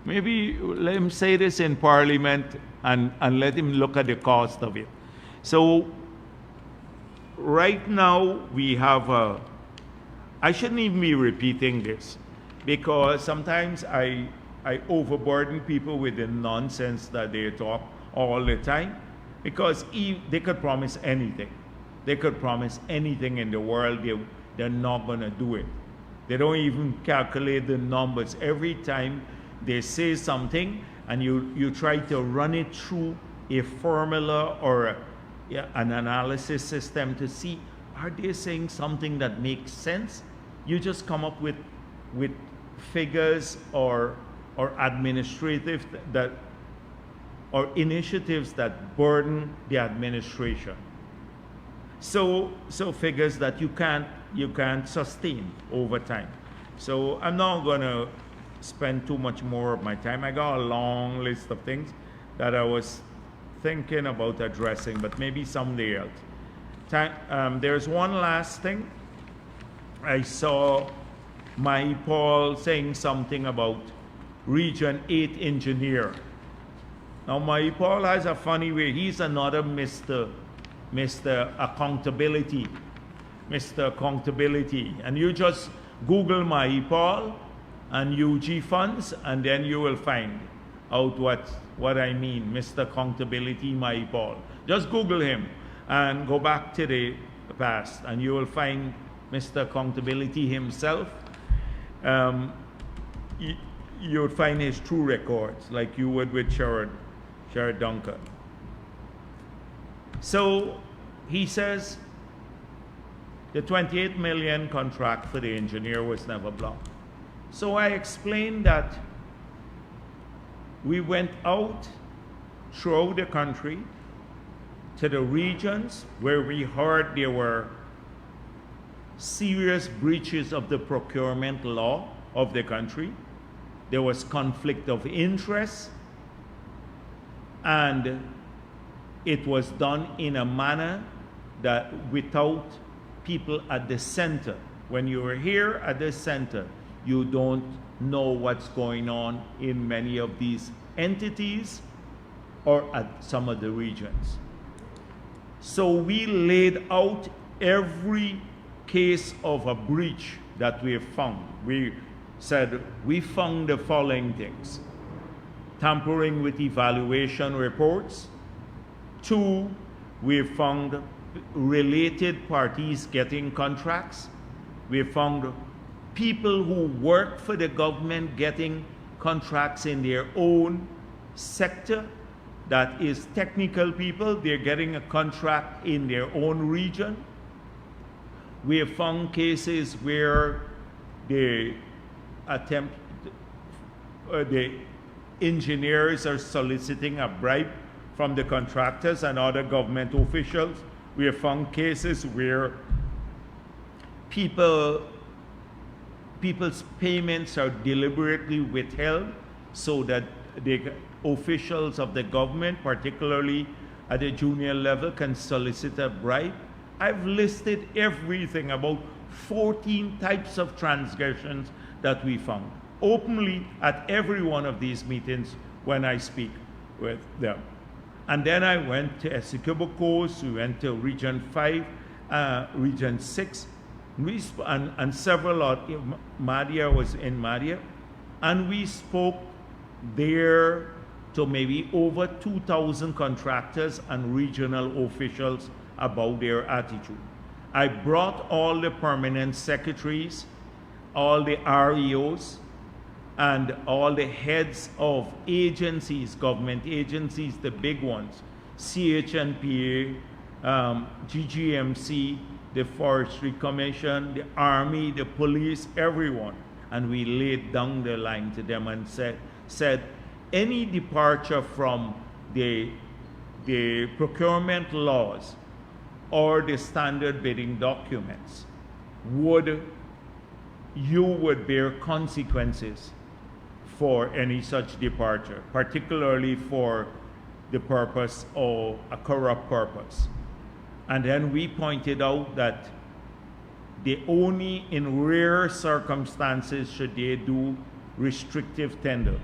Maybe let him say this in Parliament and let him look at the cost of it. So right now we have I shouldn't even be repeating this, because sometimes I overburden people with the nonsense that they talk all the time, because they could promise anything. They could promise anything in the world. They're not going to do it. They don't even calculate the numbers. Every time they say something and you try to run it through a formula or an analysis system to see, are they saying something that makes sense? You just come up with figures or administrative or initiatives that burden the administration. So figures that you can't sustain over time. So I'm not going to spend too much more of my time. I got a long list of things that I was thinking about addressing, but maybe someday else. There's one last thing. I saw my Paul saying something about Region 8 engineer. Now my Paul has a funny way. He's another Mr. Accountability. Mr. Accountability. And you just Google my Paul and UG funds, and then you will find out what I mean. Mr. Accountability, my Paul. Just Google him and go back to the past, and you will find Mr. Accountability himself. You'll find his true records, like you would with Sherrod Duncan. So he says the $28 million contract for the engineer was never blocked. So I explained that we went out throughout the country to the regions where we heard there were serious breaches of the procurement law of the country. There was conflict of interest, and it was done in a manner that without people at the center. When you are here at the center, you don't know what's going on in many of these entities or at some of the regions. So we laid out every case of a breach that we have found. We said we found the following things: tampering with evaluation reports. 2, we found related parties getting contracts. We found people who work for the government getting contracts in their own sector. That is technical people, they're getting a contract in their own region. We have found cases where the engineers are soliciting a bribe from the contractors and other government officials. We have found cases where people's payments are deliberately withheld so that the officials of the government, particularly at the junior level, can solicit a bribe. I've listed everything, about 14 types of transgressions that we found openly at every one of these meetings when I speak with them. And then I went to Essequibo Coast, we went to Region 5, Region 6, And several Madhya was in Madhya, and we spoke there to maybe over 2,000 contractors and regional officials about their attitude. I brought all the permanent secretaries, all the REOs, and all the heads of agencies, government agencies, the big ones, CHNPA, GGMC, the Forestry Commission, the Army, the police, everyone. And we laid down the line to them and said any departure from the procurement laws or the standard bidding documents you would bear consequences for any such departure, particularly for the purpose or a corrupt purpose. And then we pointed out that they only in rare circumstances should they do restrictive tender.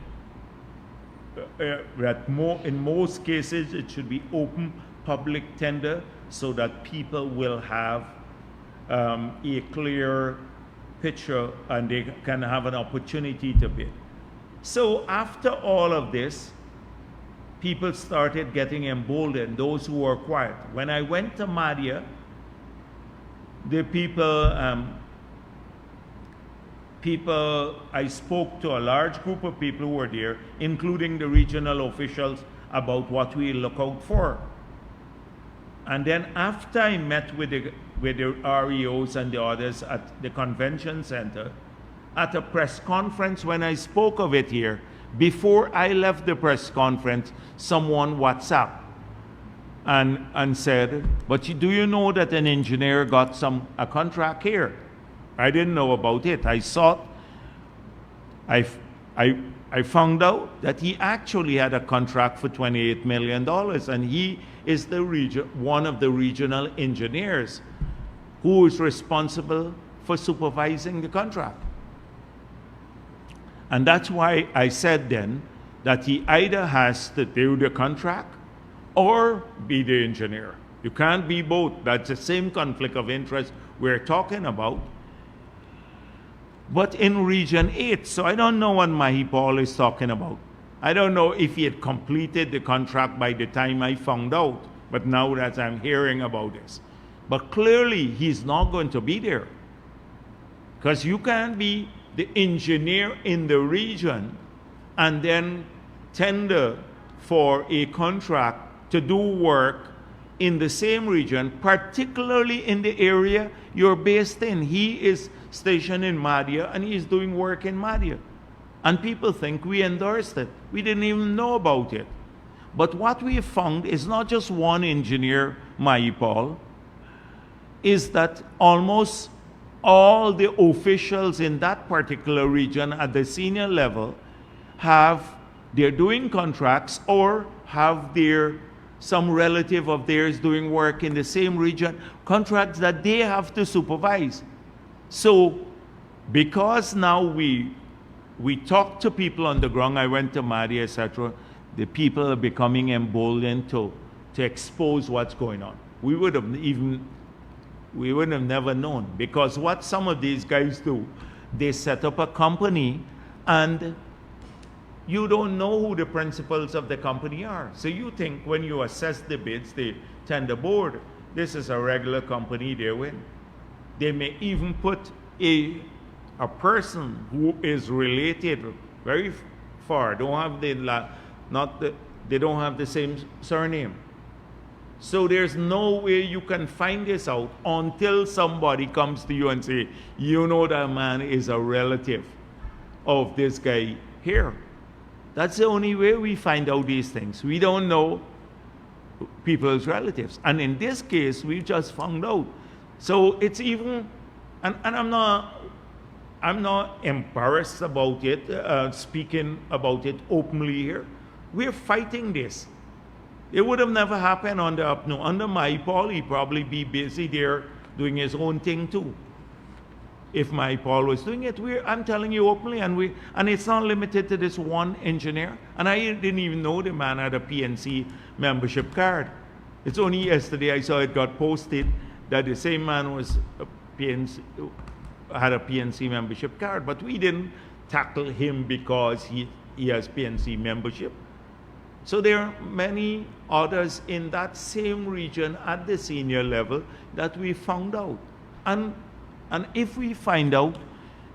In most cases, it should be open public tender so that people will have a clear picture and they can have an opportunity to bid. So after all of this, people started getting emboldened, those who were quiet. When I went to Madhya, the I spoke to a large group of people who were there, including the regional officials, about what we look out for. And then after I met with the REOs and the others at the convention center, at a press conference when I spoke of it here, before I left the press conference, someone WhatsApp and said, but do you know that an engineer got a contract here? I didn't know about it. I found out that he actually had a contract for $28 million, and he is one of the regional engineers who is responsible for supervising the contract. And that's why I said then that he either has to do the contract or be the engineer. You can't be both. That's the same conflict of interest we're talking about. But in Region 8, so I don't know what Mahipal is talking about. I don't know if he had completed the contract by the time I found out, but now that I'm hearing about this. But clearly, he's not going to be there. Because you can't be the engineer in the region and then tender for a contract to do work in the same region, particularly in the area you're based in. He is stationed in Madhya and he's doing work in Madhya. And people think we endorsed it. We didn't even know about it. But what we found is not just one engineer, Mahipal, is that almost all the officials in that particular region at the senior level they're doing contracts or have some relative of theirs doing work in the same region, contracts that they have to supervise. So because now we talk to people on the ground, I went to Madhya, etc., the people are becoming emboldened to expose what's going on. We would have never known, because what some of these guys do, they set up a company and you don't know who the principals of the company are. So you think when you assess the bids, the tender board, this is a regular company, they win. They may even put a person who is related very far, they don't have the same surname. So there's no way you can find this out until somebody comes to you and say, you know that man is a relative of this guy here. That's the only way we find out these things. We don't know people's relatives. And in this case, we just found out. So it's even, and I'm not embarrassed about it, speaking about it openly here. We're fighting this. It would have never happened under Mahipal. He'd probably be busy there doing his own thing too. If Mahipal was doing it, I'm telling you openly, and it's not limited to this one engineer. And I didn't even know the man had a PNC membership card. It's only yesterday I saw it got posted that the same man was a PNC, had a PNC membership card, but we didn't tackle him because he has PNC membership. So there are many others in that same region at the senior level that we found out. And if we find out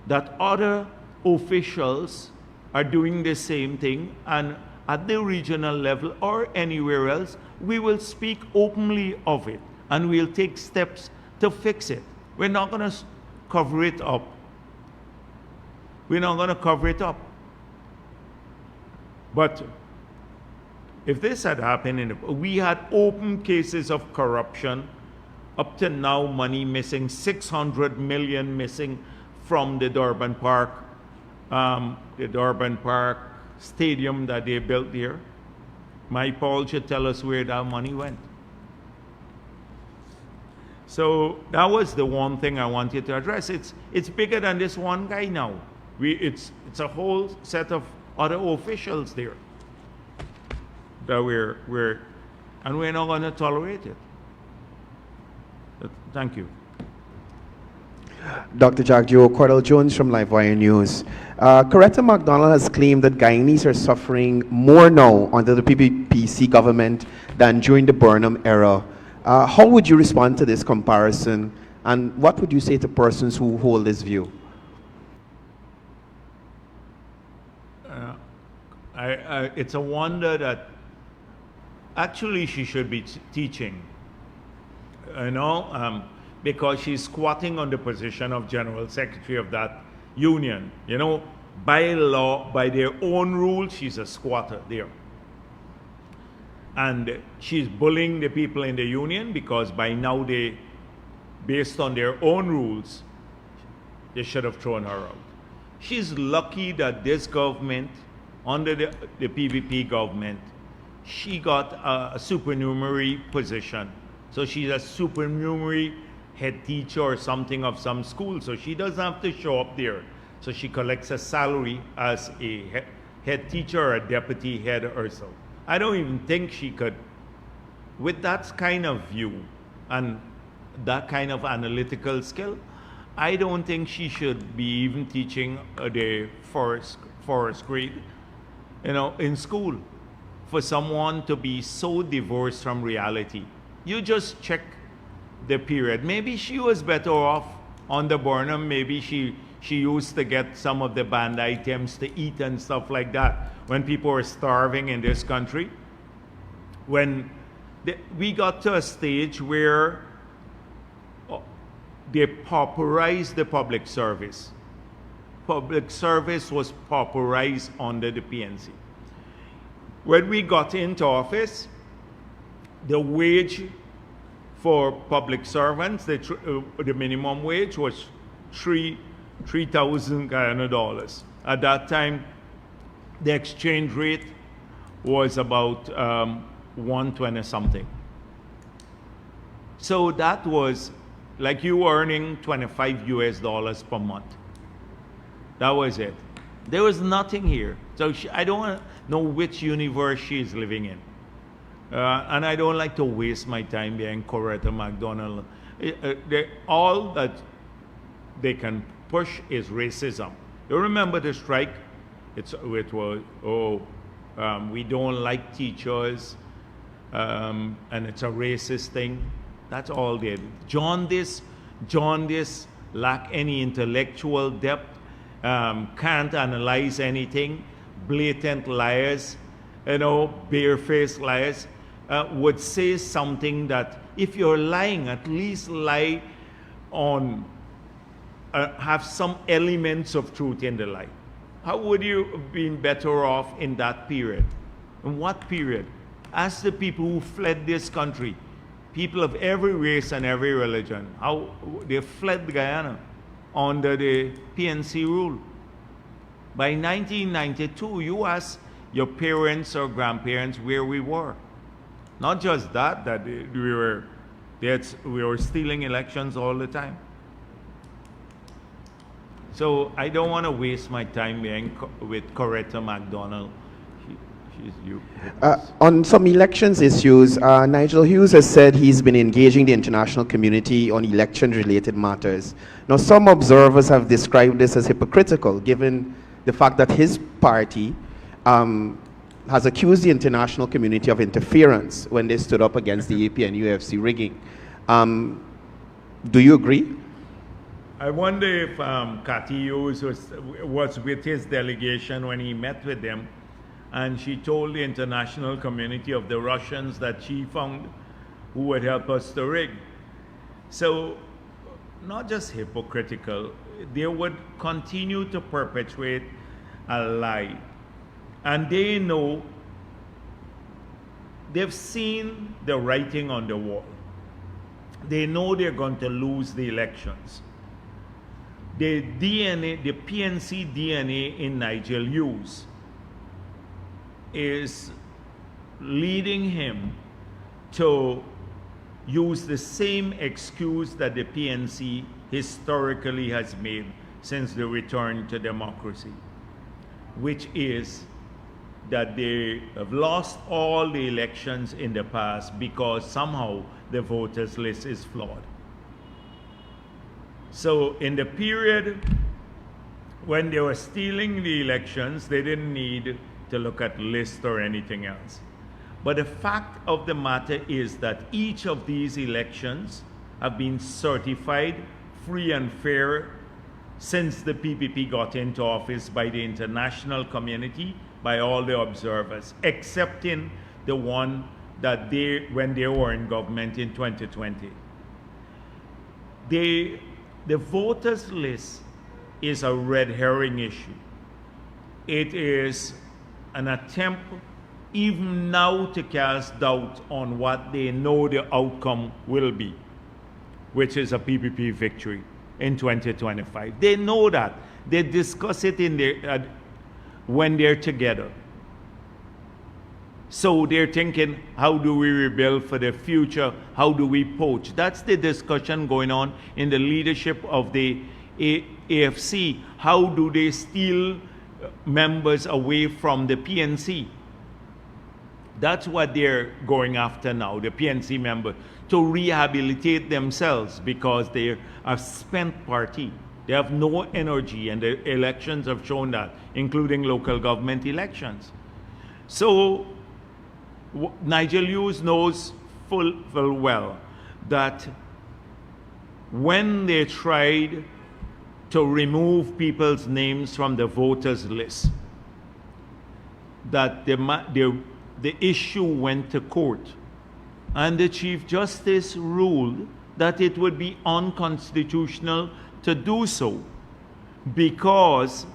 that other officials are doing the same thing, and at the regional level or anywhere else, we will speak openly of it and we'll take steps to fix it. We're not going to cover it up. We're not going to cover it up. But if this had happened, we had open cases of corruption. Up to now, money missing, 600 million missing from the Durban Park stadium that they built there. My Paul should tell us where that money went. So that was the one thing I wanted to address. It's bigger than this one guy now. It's a whole set of other officials there that we're not going to tolerate it. Thank you. Dr. Jagdeo, Cordell Jones from Livewire News. Coretta MacDonald has claimed that Guyanese are suffering more now under the PPPC government than during the Burnham era. How would you respond to this comparison, and what would you say to persons who hold this view? It's a wonder that actually she should be teaching, because she's squatting on the position of General Secretary of that union. By law, by their own rules, she's a squatter there. And she's bullying the people in the union because by now based on their own rules, they should have thrown her out. She's lucky that this government, under the PVP government, she got a supernumerary position. So she's a supernumerary head teacher or something of some school. So she doesn't have to show up there. So she collects a salary as a head teacher or a deputy head herself. I don't even think she could, with that kind of view and that kind of analytical skill, I don't think she should be even teaching the forest grade, in school. For someone to be so divorced from reality, you just check the period. Maybe she was better off on the Burnham. Maybe she used to get some of the banned items to eat and stuff like that when people were starving in this country. When we got to a stage where they pauperized the public service. Public service was pauperized under the PNC. When we got into office, the wage for public servants, the minimum wage was $3,000 Guyana. At that time, the exchange rate was about 120 something. So that was like you earning $25 per month. That was it. There was nothing here. So I don't know which universe she's living in. And I don't like to waste my time being Coretta MacDonald. All that they can push is racism. You remember the strike? It was, we don't like teachers, and it's a racist thing. That's all they did. Jaundice, lack any intellectual depth, can't analyze anything, blatant liars, barefaced liars, would say something that if you're lying, at least lie on, have some elements of truth in the lie. How would you have been better off in that period? In what period? Ask the people who fled this country, people of every race and every religion, how they fled Guyana under the PNC rule. By 1992, you ask your parents or grandparents where we were. Not just that we were stealing elections all the time. So I don't want to waste my time being with Coretta MacDonald. On some elections issues, Nigel Hughes has said he's been engaging the international community on election-related matters. Now, some observers have described this as hypocritical, given the fact that his party has accused the international community of interference when they stood up against the AP and UFC rigging. Do you agree? I wonder if Cathy Hughes was with his delegation when he met with them, and she told the international community of the Russians that she found who would help us to rig. So, not just hypocritical, they would continue to perpetuate a lie. And they know, they've seen the writing on the wall. They know they're going to lose the elections. The DNA, the PNC DNA in Nigel Hughes is leading him to use the same excuse that the PNC historically has made since the return to democracy, which is that they have lost all the elections in the past because somehow the voters list is flawed. So in the period when they were stealing the elections, they didn't need to look at lists or anything else. But the fact of the matter is that each of these elections have been certified free and fair since the PPP got into office by the international community, by all the observers, excepting the one that when they were in government in 2020. The voters list is a red herring issue. It is an attempt even now to cast doubt on what they know the outcome will be, which is a PPP victory in 2025. They know that. They discuss it in their, when they're together. So they're thinking, how do we rebuild for the future? How do we poach? That's the discussion going on in the leadership of the AFC. How do they steal members away from the PNC? That's what they're going after now, the PNC members, to rehabilitate themselves because they're a spent party. They have no energy, and the elections have shown that, including local government elections. So Nigel Hughes knows full well that when they tried to remove people's names from the voters list, that the issue went to court, and the Chief Justice ruled that it would be unconstitutional to do so because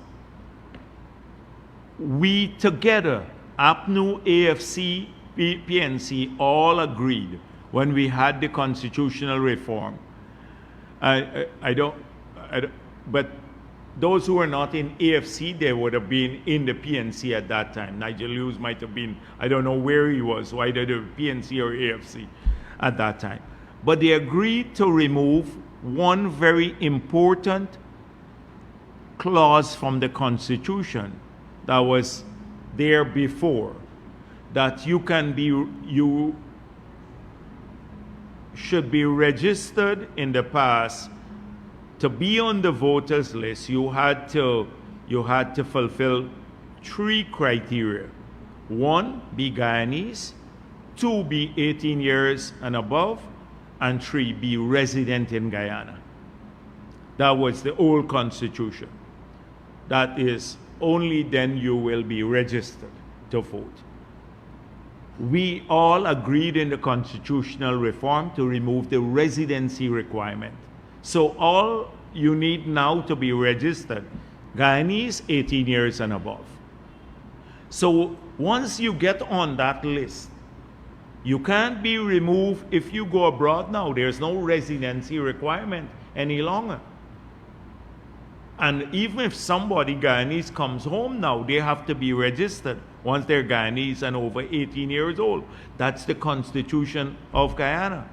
we together, APNU, AFC, PNC, all agreed when we had the constitutional reform. But those who were not in AFC, they would have been in the PNC at that time. Nigel Hughes might have been, I don't know where he was, either the PNC or AFC at that time. But they agreed to remove one very important clause from the Constitution that was there before, that you should be registered in the past. To be on the voters list, you had to fulfill 3 criteria. 1, be Guyanese. 2, be 18 years and above. And 3, be resident in Guyana. That was the old constitution. That is, only then you will be registered to vote. We all agreed in the constitutional reform to remove the residency requirement. So all you need now to be registered, Guyanese, 18 years and above. So once you get on that list, you can't be removed if you go abroad now. There's no residency requirement any longer. And even if somebody, Guyanese, comes home now, they have to be registered once they're Guyanese and over 18 years old. That's the Constitution of Guyana.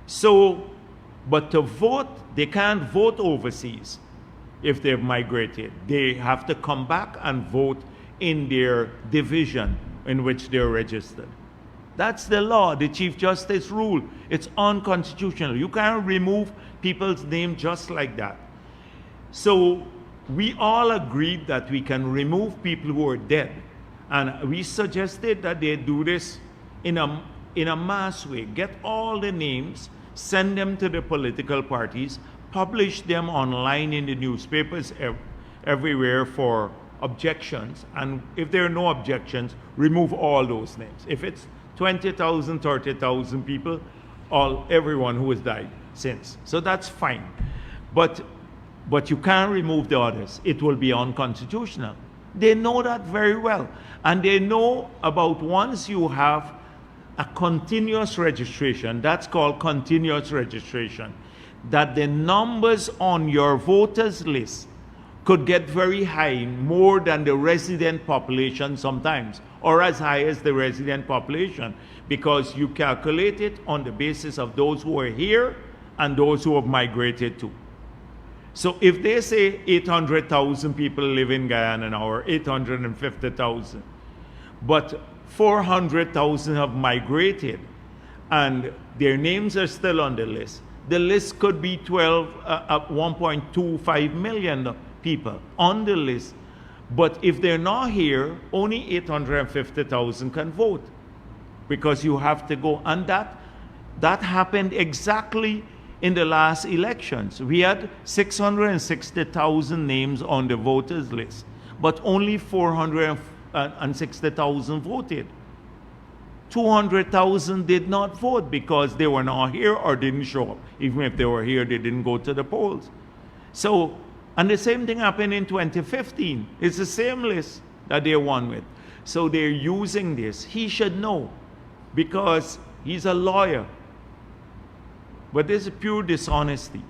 So, but to vote, they can't vote overseas if they've migrated. They have to come back and vote in their division in which they're registered. That's the law, the Chief Justice rule. It's unconstitutional. You can't remove people's name just like that. So we all agreed that we can remove people who are dead. And we suggested that they do this in a mass way. Get all the names, send them to the political parties, publish them online in the newspapers everywhere for objections. And if there are no objections, remove all those names. If it's 20,000, 30,000 people, everyone who has died since. So that's fine. But you can't remove the others. It will be unconstitutional. They know that very well. And they know about once you have a continuous registration, that's called continuous registration, that the numbers on your voters list could get very high, more than the resident population sometimes, or as high as the resident population, because you calculate it on the basis of those who are here and those who have migrated to. So if they say 800,000 people live in Guyana now, or 850,000, but 400,000 have migrated and their names are still on the list could be 1.25 million people on the list. But if they're not here, only 850,000 can vote, because you have to go. And that happened exactly in the last elections. We had 660,000 names on the voters list, but only 460,000 voted. 200,000 did not vote because they were not here or didn't show up. Even if they were here, they didn't go to the polls. So, and the same thing happened in 2015. It's the same list that they won with. So they're using this. He should know, because he's a lawyer. But this is pure dishonesty.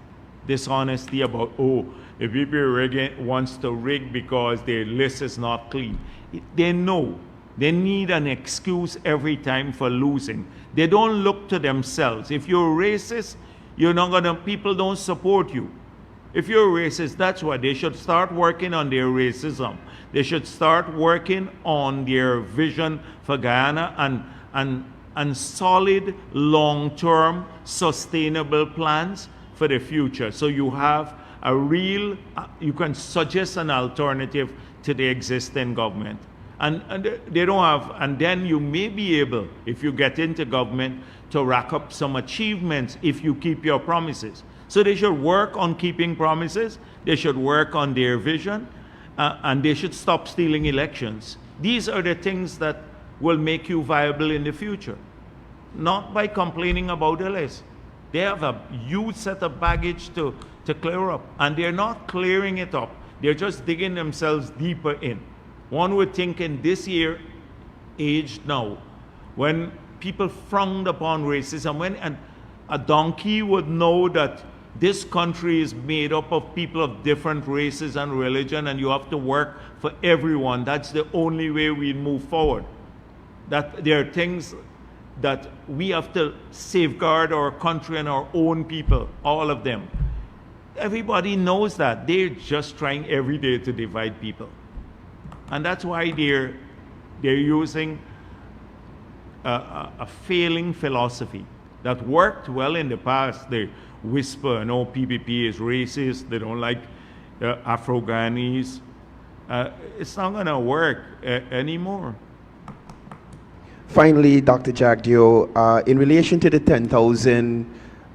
Dishonesty about, the people wants to rig because their list is not clean. They know. They need an excuse every time for losing. They don't look to themselves. If you're racist, people don't support you. If you're racist, that's why they should start working on their racism. They should start working on their vision for Guyana and solid, long-term, sustainable plans for the future. So you have you can suggest an alternative to the existing government. And they don't have, and then you may be able, if you get into government, to rack up some achievements if you keep your promises. So they should work on keeping promises, they should work on their vision, and they should stop stealing elections. These are the things that will make you viable in the future, not by complaining about the list. They have a huge set of baggage to clear up, and they're not clearing it up. They're just digging themselves deeper in. One would think in this year, age now, when people frowned upon racism, and a donkey would know that this country is made up of people of different races and religion, and you have to work for everyone. That's the only way we move forward. That there are things that we have to safeguard our country and our own people, all of them. Everybody knows that. They're just trying every day to divide people. And that's why they're using a failing philosophy that worked well in the past. They whisper, no, PPP is racist, they don't like Afro-Guyanese. It's not going to work anymore. Finally, Dr. Jagdeo, in relation to the 10,000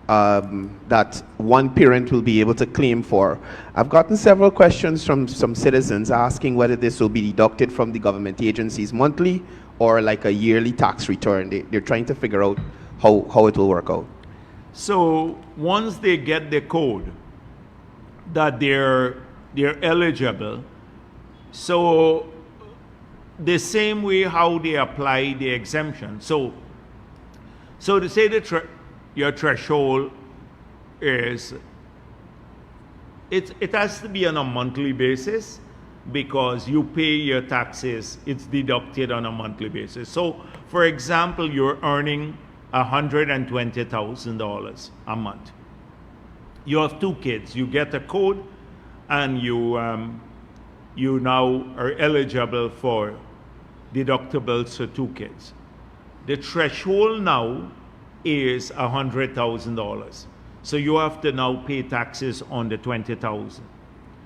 that one parent will be able to claim for, I've gotten several questions from some citizens asking whether this will be deducted from the government agencies monthly or like a yearly tax return. They're trying to figure out how it will work out. So once they get the code that they're eligible, so the same way how they apply the exemption. So to say your threshold is, it has to be on a monthly basis, because you pay your taxes, it's deducted on a monthly basis. So for example, you're earning $120,000 a month. You have 2 kids, you get a code and you you now are eligible for deductibles for 2 kids. The threshold now is $100,000. So you have to now pay taxes on the $20,000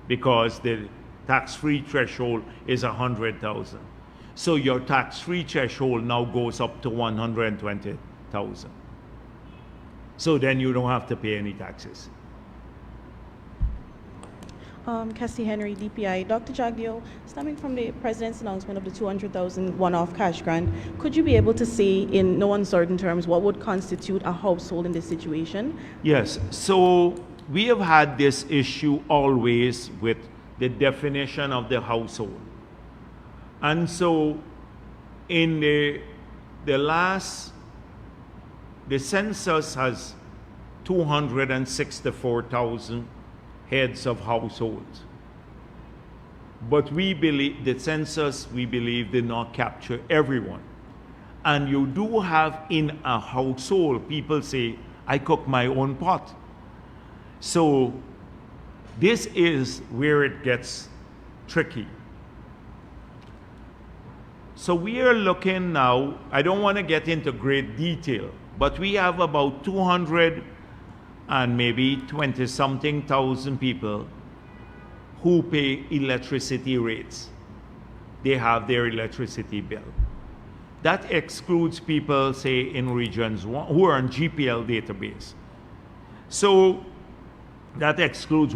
because the tax-free threshold is $100,000. So your tax-free threshold now goes up to $120,000. So then you don't have to pay any taxes. Cassie Henry, DPI. Dr. Jagdeo, stemming from the President's announcement of the $200,000 one-off cash grant, could you be able to say in no uncertain terms what would constitute a household in this situation? Yes, so we have had this issue always with the definition of the household. And so in the census has 264,000 heads of households. But we believe the census, we believe, did not capture everyone. And you do have in a household, people say, I cook my own pot. So this is where it gets tricky. So we are looking now, I don't want to get into great detail, but we have about 200 and maybe 20-something thousand people who pay electricity rates. They have their electricity bill. That excludes people, say, in regions who are on GPL database. So that excludes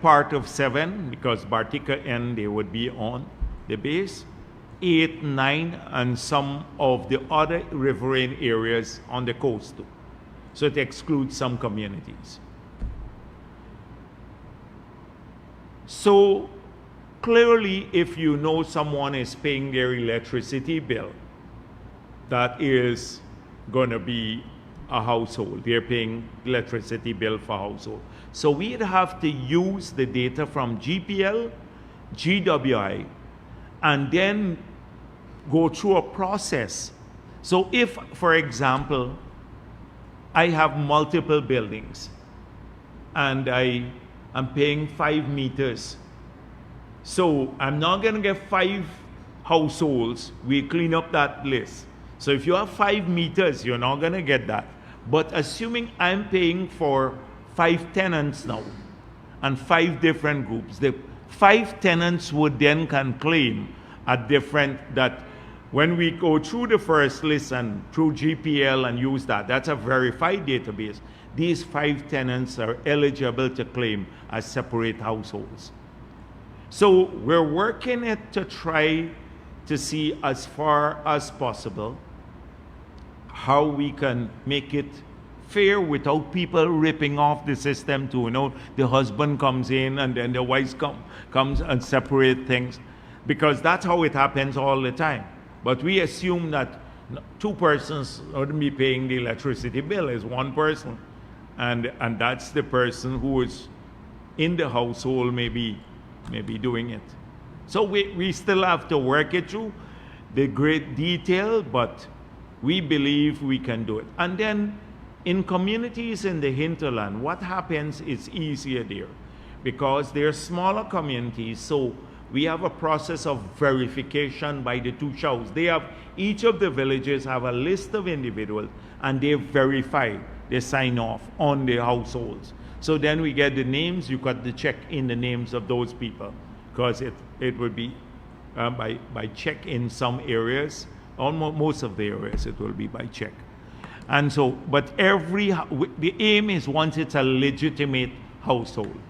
part of 7, because Bartica N, they would be on the base, 8, 9, and some of the other riverine areas on the coast too. So it excludes some communities. So clearly, if you know someone is paying their electricity bill, that is going to be a household. They're paying electricity bill for household. So we'd have to use the data from GPL, GWI, and then go through a process. So if, for example, I have multiple buildings and I am paying 5 meters. So I'm not going to get 5 households. We clean up that list. So if you have 5 meters, you're not going to get that. But assuming I'm paying for 5 tenants now and 5 different groups, the 5 tenants would then can claim a different, that when we go through the first list and through GPL and use that, that's a verified database. These 5 tenants are eligible to claim as separate households. So we're working it to try to see as far as possible how we can make it fair without people ripping off the system too. You know, the husband comes in and then the wife comes and separate things, because that's how it happens all the time. But we assume that 2 persons wouldn't be paying the electricity bill, is 1 person. And that's the person who is in the household maybe doing it. So we still have to work it through the great detail, but we believe we can do it. And then in communities in the hinterland, what happens is easier there because they're smaller communities. So we have a process of verification by the 2 shouts. Each of the villages have a list of individuals and they verify, they sign off on the households. So then we get the names, you got to check in the names of those people, because it would be by check in some areas, almost most of the areas it will be by check. And so, but the aim is once it's a legitimate household.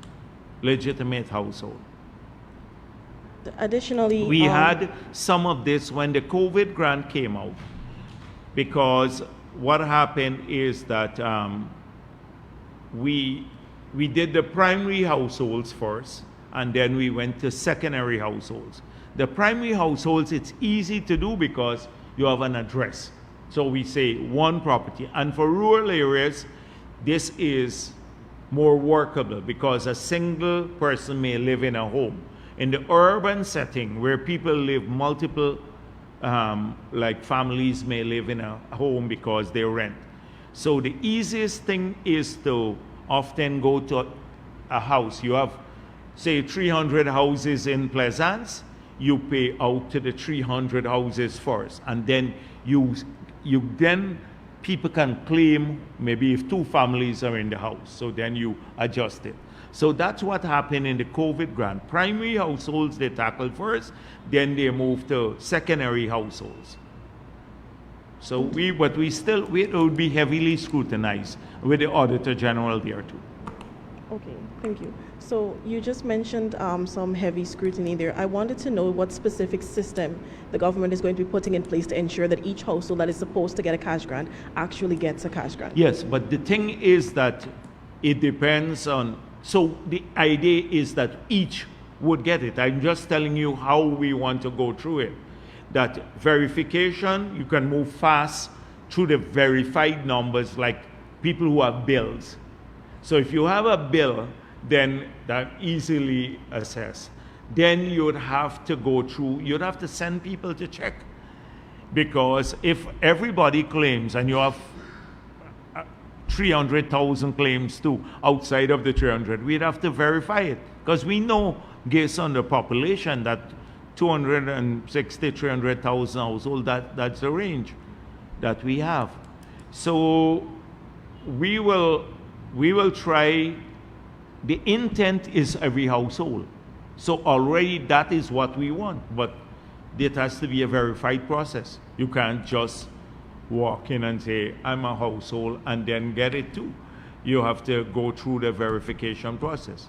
Additionally, we had some of this when the COVID grant came out, because what happened is that we did the primary households first, and then we went to secondary households. The primary households, it's easy to do because you have an address. So we say 1 property. And for rural areas, this is more workable because a single person may live in a home. In the urban setting where people live multiple, like families may live in a home because they rent. So the easiest thing is to often go to a house. You have say 300 houses in Pleasance, you pay out to the 300 houses first, and then then people can claim maybe if 2 families are in the house, so then you adjust it. So that's what happened in the COVID grant. Primary households they tackled first, then they moved to secondary households. So it would be heavily scrutinized with the Auditor General there too. Okay, thank you. So you just mentioned some heavy scrutiny there. I wanted to know what specific system the government is going to be putting in place to ensure that each household that is supposed to get a cash grant actually gets a cash grant. Yes, but the thing is that it depends on, so the idea is that each would get it. I'm just telling you how we want to go through it. That verification, you can move fast through the verified numbers like people who have bills. So if you have a bill, then that easily assessed. Then you'd have to go through, you'd have to send people to check. Because if everybody claims and you have 300,000 claims too outside of the 300, we'd have to verify it. Because we know, based on the population, that 260, 300,000 households, that's the range that we have. So we will try. The intent is every household. So already that is what we want, but it has to be a verified process. You can't just walk in and say, I'm a household, and then get it too. You have to go through the verification process.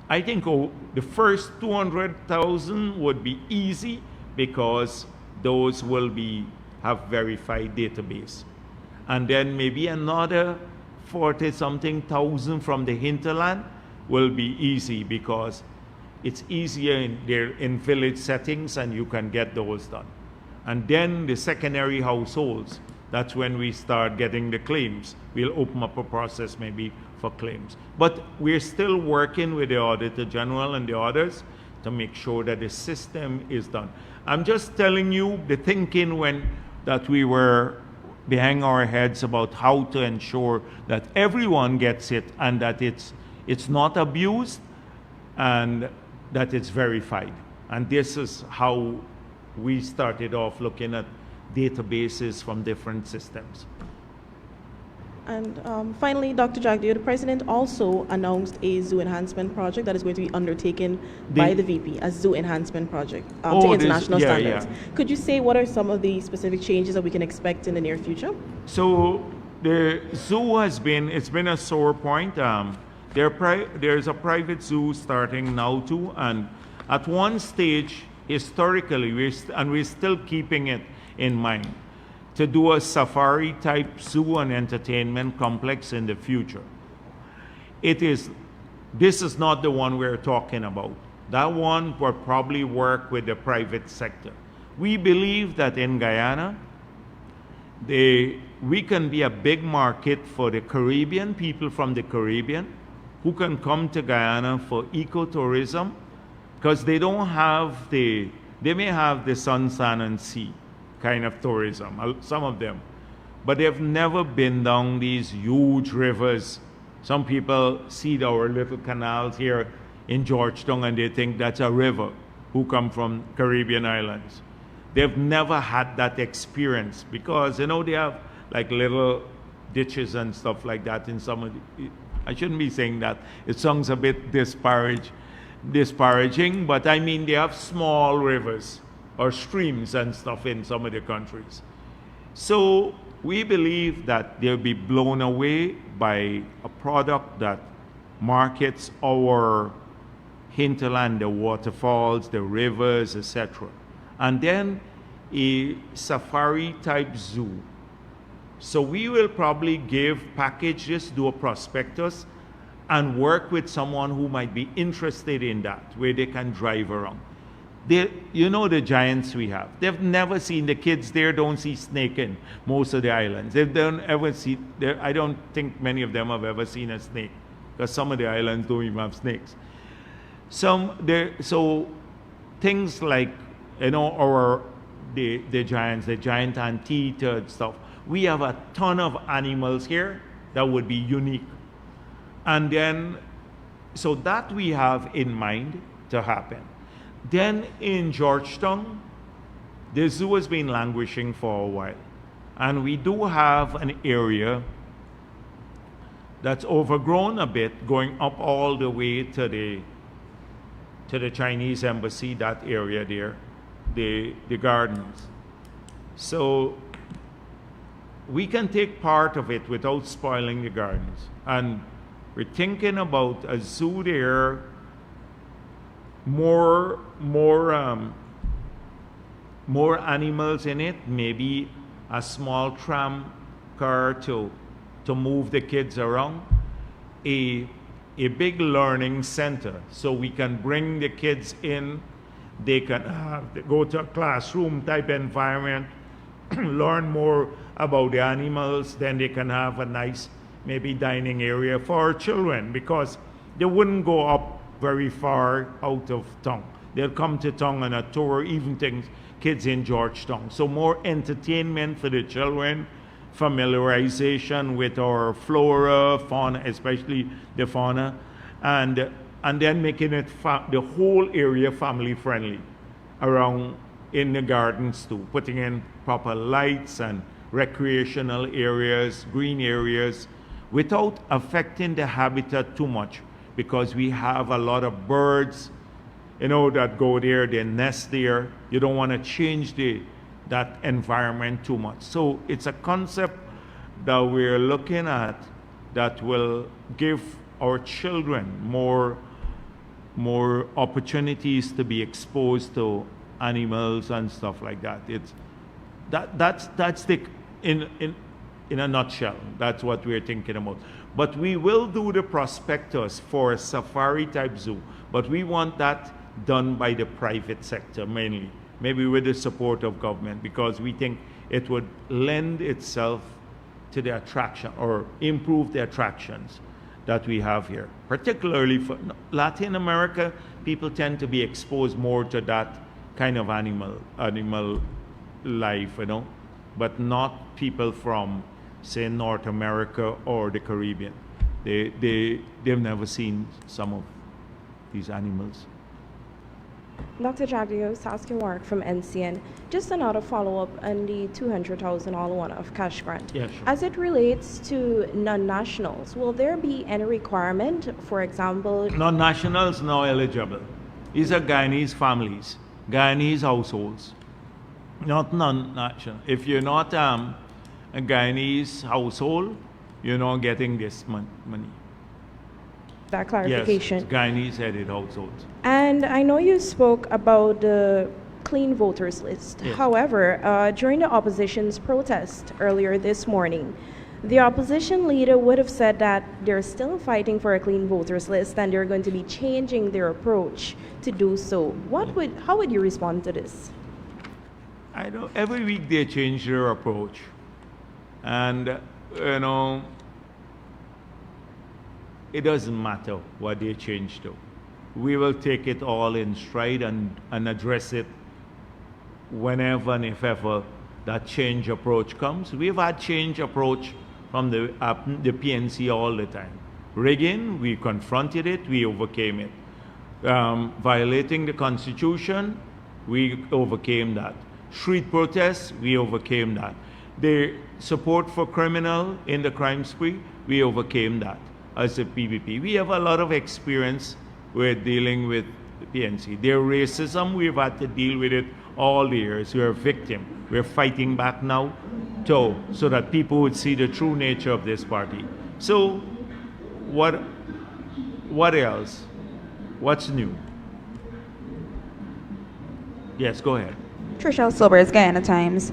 I think the first 200,000 would be easy because those will have verified database. And then maybe another 40-something thousand from the hinterland will be easy because it's easier in village settings and you can get those done. And then the secondary households, that's when we start getting the claims. We'll open up a process maybe for claims. But we're still working with the Auditor General and the others to make sure that the system is done. I'm just telling you the thinking that we were behind our heads about how to ensure that everyone gets it and that it's not abused and that it's verified. And this is how we started off looking at databases from different systems. And finally, Dr. Jagdeo, the President also announced a zoo enhancement project that is going to be undertaken by the VP, a zoo enhancement project to international standards. Yeah. Could you say what are some of the specific changes that we can expect in the near future? So the zoo it's been a sore point. There's a private zoo starting now too, and at one stage, historically, we're still keeping it in mind, to do a safari-type zoo and entertainment complex in the future. This is not the one we're talking about. That one will probably work with the private sector. We believe that in Guyana, we can be a big market for the Caribbean, people from the Caribbean, who can come to Guyana for ecotourism, because they may have the sun, sand, and sea kind of tourism, some of them, but they've never been down these huge rivers. Some people see our little canals here in Georgetown and they think that's a river, who come from Caribbean islands. They've never had that experience because, they have like little ditches and stuff like that in some of the, I shouldn't be saying that. It sounds a bit disparaging, but I mean, they have small rivers or streams and stuff in some of the countries. So we believe that they'll be blown away by a product that markets our hinterland, the waterfalls, the rivers, etc. And then a safari-type zoo. So we will probably package this, do a prospectus, and work with someone who might be interested in that, where they can drive around. The giants we have. They've never seen, the kids there don't see snake in most of the islands. They don't ever see, I don't think many of them have ever seen a snake, because some of the islands don't even have snakes. So things like, the giants, the giant anteater and stuff. We have a ton of animals here that would be unique. And then So that we have in mind to happen. Then in Georgetown, the zoo has been languishing for a while. And we do have an area that's overgrown a bit, going up all the way to the Chinese embassy, that area there, the gardens. So we can take part of it without spoiling the gardens. And we're thinking about a zoo there, more animals in it, maybe a small tram car to move the kids around, a big learning center, so we can bring the kids in, they can go to a classroom type environment, learn more about the animals, then they can have a nice maybe dining area for children, because they wouldn't go up very far out of town. They'll come to town on a tour, even things, kids in Georgetown. So more entertainment for the children, familiarization with our flora, fauna, especially the fauna, and then making it the whole area family friendly around in the gardens too, putting in proper lights and recreational areas, green areas, without affecting the habitat too much, because we have a lot of birds, that go there, they nest there. You don't want to change that environment too much. So it's a concept that we're looking at that will give our children more opportunities to be exposed to animals and stuff like that. That's in a nutshell. That's what we're thinking about. But we will do the prospectus for a safari type zoo, but we want that done by the private sector mainly, maybe with the support of government, because we think it would lend itself to the attraction or improve the attractions that we have here. Particularly for Latin America, people tend to be exposed more to that kind of animal life, but not people from, say, North America or the Caribbean. They've never seen some of these animals. Dr. Jagdeo, Saskia Warwick from NCN. Just another follow-up on the $200,000 one-off cash grant. Yeah, sure. As it relates to non-nationals, will there be any requirement, for example? Non-nationals now eligible. These are Guyanese families, Guyanese households, not non-national. If you're not a Guyanese household, you're not getting this money. That clarification. Yes, Guyanese headed households. And I know you spoke about the clean voters list. Yeah. However, during the opposition's protest earlier this morning, the opposition leader would have said that they're still fighting for a clean voters list and they're going to be changing their approach to do so. How would you respond to this? I know every week they change their approach, and it doesn't matter what they change to. We will take it all in stride and address it whenever and if ever that change approach comes. We've had change approach from the PNC all the time. Rigging, we confronted it, we overcame it. Violating the Constitution, we overcame that. Street protests, we overcame that. The support for criminal in the crime spree, we overcame that as a PVP. We have a lot of experience with dealing with the PNC. Their racism, we've had to deal with it all the years. We're a victim. We're fighting back now so that people would see the true nature of this party. So what else? What's new? Yes, go ahead. Trishelle Silvers, Guyana Times.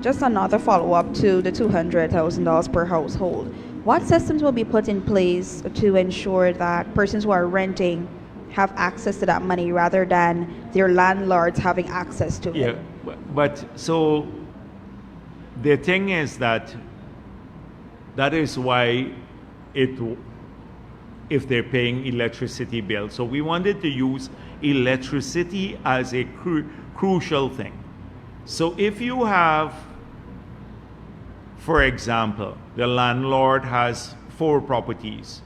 Just another follow-up to the $200,000 per household. What systems will be put in place to ensure that persons who are renting have access to that money rather than their landlords having access to it? Yeah, but so the thing is that is why if they're paying electricity bill. So we wanted to use electricity as a crucial thing. So if you have, for example, the landlord has 4 properties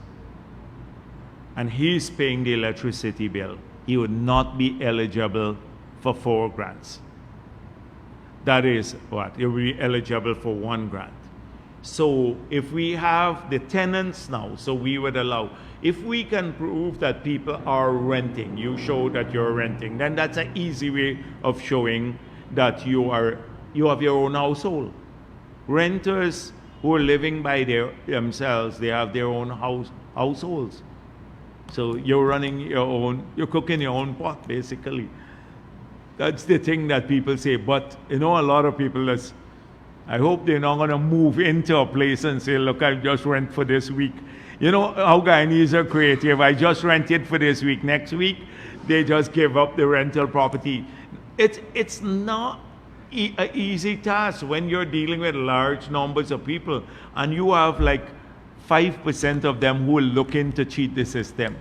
and he's paying the electricity bill, he would not be eligible for 4 grants. That is what? He will be eligible for 1 grant. So if we have the tenants now, so we would allow, if we can prove that people are renting, you show that you're renting, then that's an easy way of showing that you have your own household. Renters who are living by themselves, they have their own households. So you're running your own, you're cooking your own pot, basically. That's the thing that people say. But, you know, a lot of people, I hope they're not going to move into a place and say, look, I just rent for this week. You know how Guyanese are creative. I just rented for this week. Next week, they just give up the rental property. It's not an easy task when you're dealing with large numbers of people and you have like 5% of them who will look in to cheat the system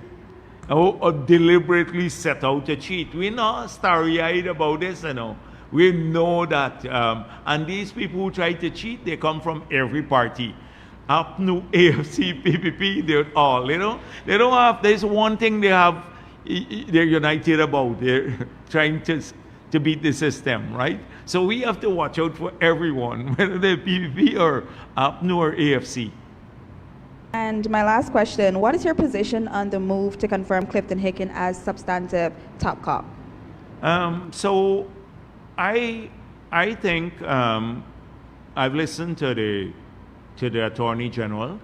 or deliberately set out to cheat. We're not starry-eyed about this, you know. We know that, and these people who try to cheat, they come from every party. APNU, AFC, PPP, they're all, you know. They don't have, there's one thing they're united about. They're trying to beat the system, right? So we have to watch out for everyone, whether they're PPP or APNU or AFC. And my last question, what is your position on the move to confirm Clifton Hicken as substantive top cop? So I think I've listened to the Attorney General,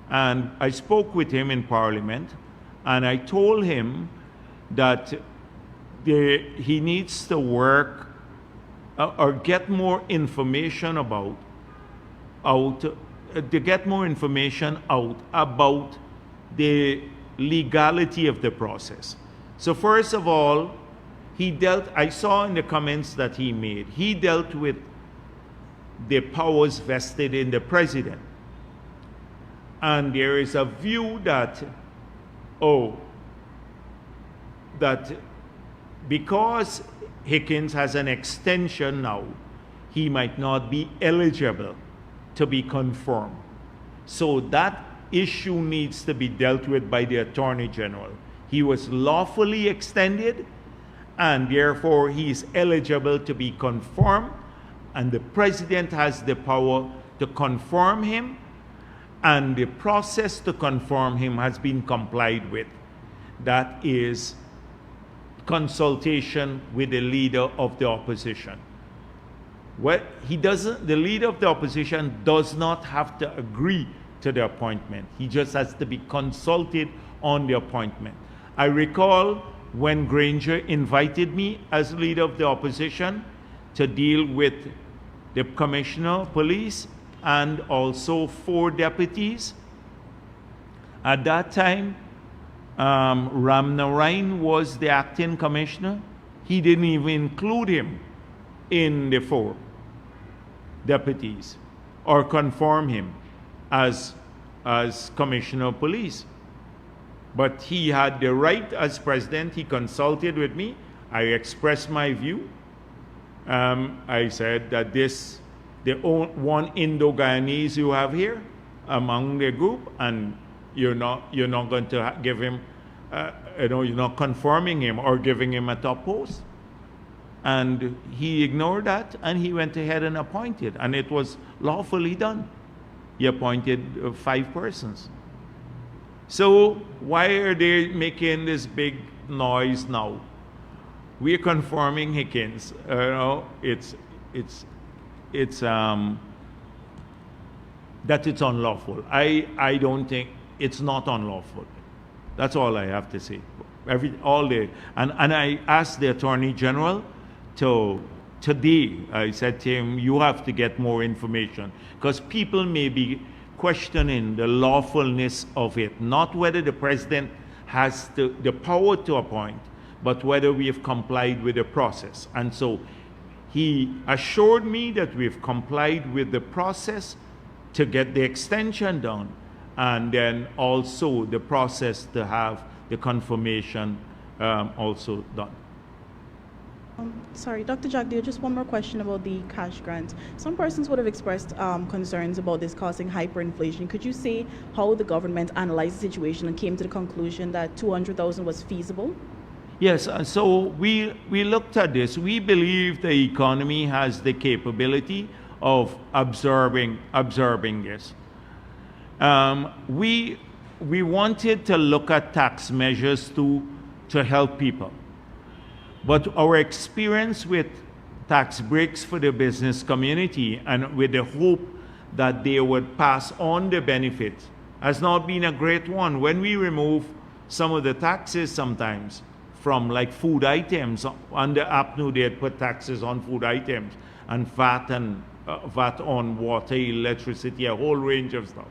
and I spoke with him in Parliament, and I told him that he needs to work or get more information out about the legality of the process. So first of all, I saw in the comments that he made, he dealt with the powers vested in the president. And there is a view that because Hickens has an extension now, he might not be eligible to be confirmed. So that issue needs to be dealt with by the Attorney General. He was lawfully extended, and therefore he is eligible to be confirmed, and the president has the power to confirm him, and the process to confirm him has been complied with. That is consultation with the leader of the opposition. The leader of the opposition does not have to agree to the appointment. He just has to be consulted on the appointment. I recall when Granger invited me as leader of the opposition to deal with the commissioner of police and also 4 deputies. At that time, Ram Narain was the acting commissioner. He didn't even include him in the 4 deputies or confirm him as commissioner of police. But he had the right as president. He consulted with me. I expressed my view. I said that the one Indo-Guyanese you have here among the group, and you're not going to give him, you're not confirming him or giving him a top post. And he ignored that, and he went ahead and appointed, and it was lawfully done. He appointed 5 persons. So why are they making this big noise now? We're confirming Hickens. That it's unlawful. I don't think it's not unlawful. That's all I have to say. And I asked the Attorney General today, I said to him, you have to get more information, because people may be questioning the lawfulness of it, not whether the president has the power to appoint, but whether we have complied with the process. And so he assured me that we've complied with the process to get the extension done, and then also the process to have the confirmation also done. Sorry, Dr. Jagdeo, just one more question about the cash grant. Some persons would have expressed concerns about this causing hyperinflation. Could you say how the government analyzed the situation and came to the conclusion that 200,000 was feasible? Yes, so we looked at this. We believe the economy has the capability of absorbing this. We wanted to look at tax measures to help people. But our experience with tax breaks for the business community and with the hope that they would pass on the benefit has not been a great one. When we remove some of the taxes sometimes from like food items, under APNU they had put taxes on food items and VAT on water, electricity, a whole range of stuff.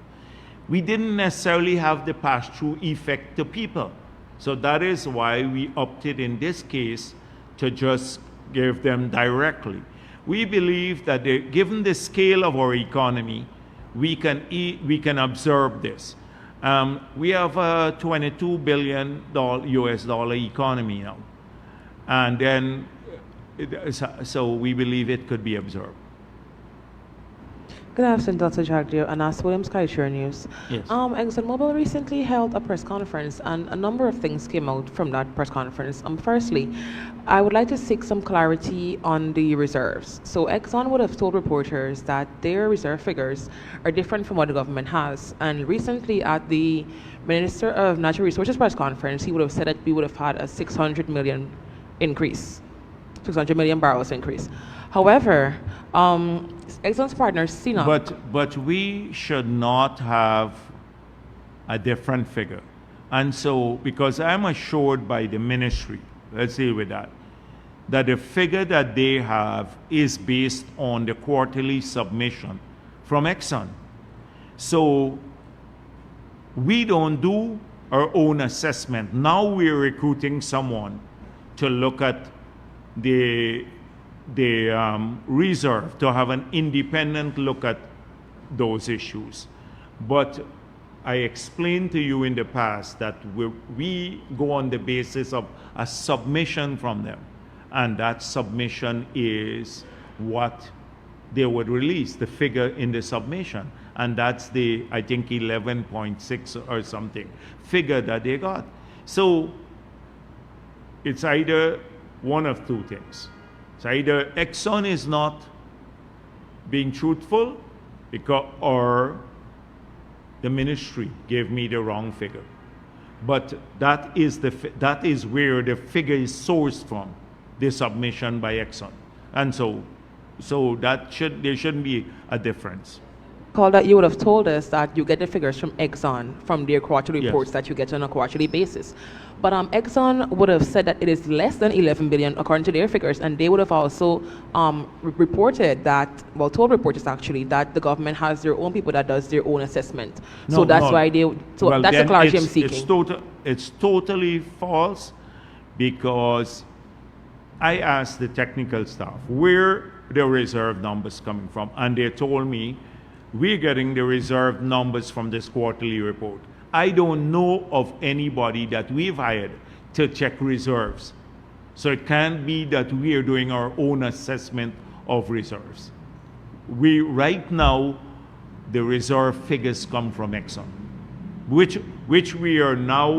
We didn't necessarily have the pass-through effect to people. So that is why we opted in this case to just give them directly. We believe that given the scale of our economy, we can absorb this. We have a $22 billion US dollar economy now. And then, so we believe it could be absorbed. Good afternoon, Dr. Jagdeo, and Ask Williams, Kaiser News. Yes. ExxonMobil recently held a press conference, and a number of things came out from that press conference. Firstly, I would like to seek some clarity on the reserves. So Exxon would have told reporters that their reserve figures are different from what the government has. And recently at the Minister of Natural Resources press conference, he would have said that we would have had a 600 million increase, 600 million barrels increase. However, Exxon's partner, CNOOC... But we should not have a different figure. And so, because I'm assured by the ministry, let's deal with that the figure that they have is based on the quarterly submission from Exxon. So, we don't do our own assessment. Now we're recruiting someone to look at the reserve, to have an independent look at those issues. But I explained to you in the past that we go on the basis of a submission from them, and that submission is what they would release, the figure in the submission, and that's the, I think, 11.6 or something figure that they got. So it's either one of two things. So either Exxon is not being truthful, or the ministry gave me the wrong figure. But that is where the figure is sourced from, the submission by Exxon. And so there shouldn't be a difference. Call that you would have told us that you get the figures from Exxon from their quarterly reports that you get on a quarterly basis. But Exxon would have said that it is less than 11 billion according to their figures, and they would have also reported that, well, told reporters actually, that the government has their own people that does their own assessment. So that's why that's the clarity I'm seeking. It's totally false, because I asked the technical staff where the reserve numbers coming from, and they told me we're getting the reserve numbers from this quarterly report. I don't know of anybody that we've hired to check reserves. So it can't be that we are doing our own assessment of reserves. Right now, the reserve figures come from Exxon, which we are now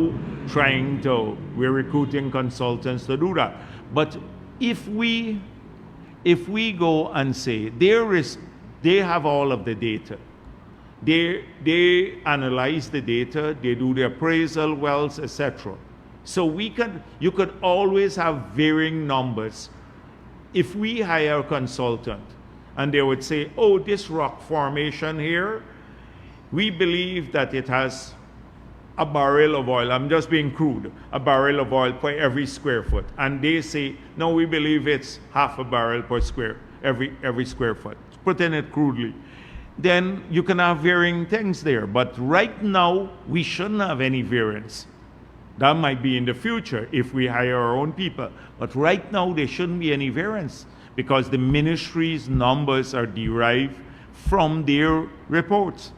we're recruiting consultants to do that. But if we go and say they have all of the data, they analyze the data, they do the appraisal wells, etc. So you could always have varying numbers. If we hire a consultant and they would say, oh, this rock formation here, we believe that it has a barrel of oil, I'm just being crude, a barrel of oil per every square foot. And they say, no, we believe it's half a barrel per every square foot. Putting it crudely. Then you can have varying things there. But right now, we shouldn't have any variance. That might be in the future if we hire our own people. But right now, there shouldn't be any variance, because the ministry's numbers are derived from their reports.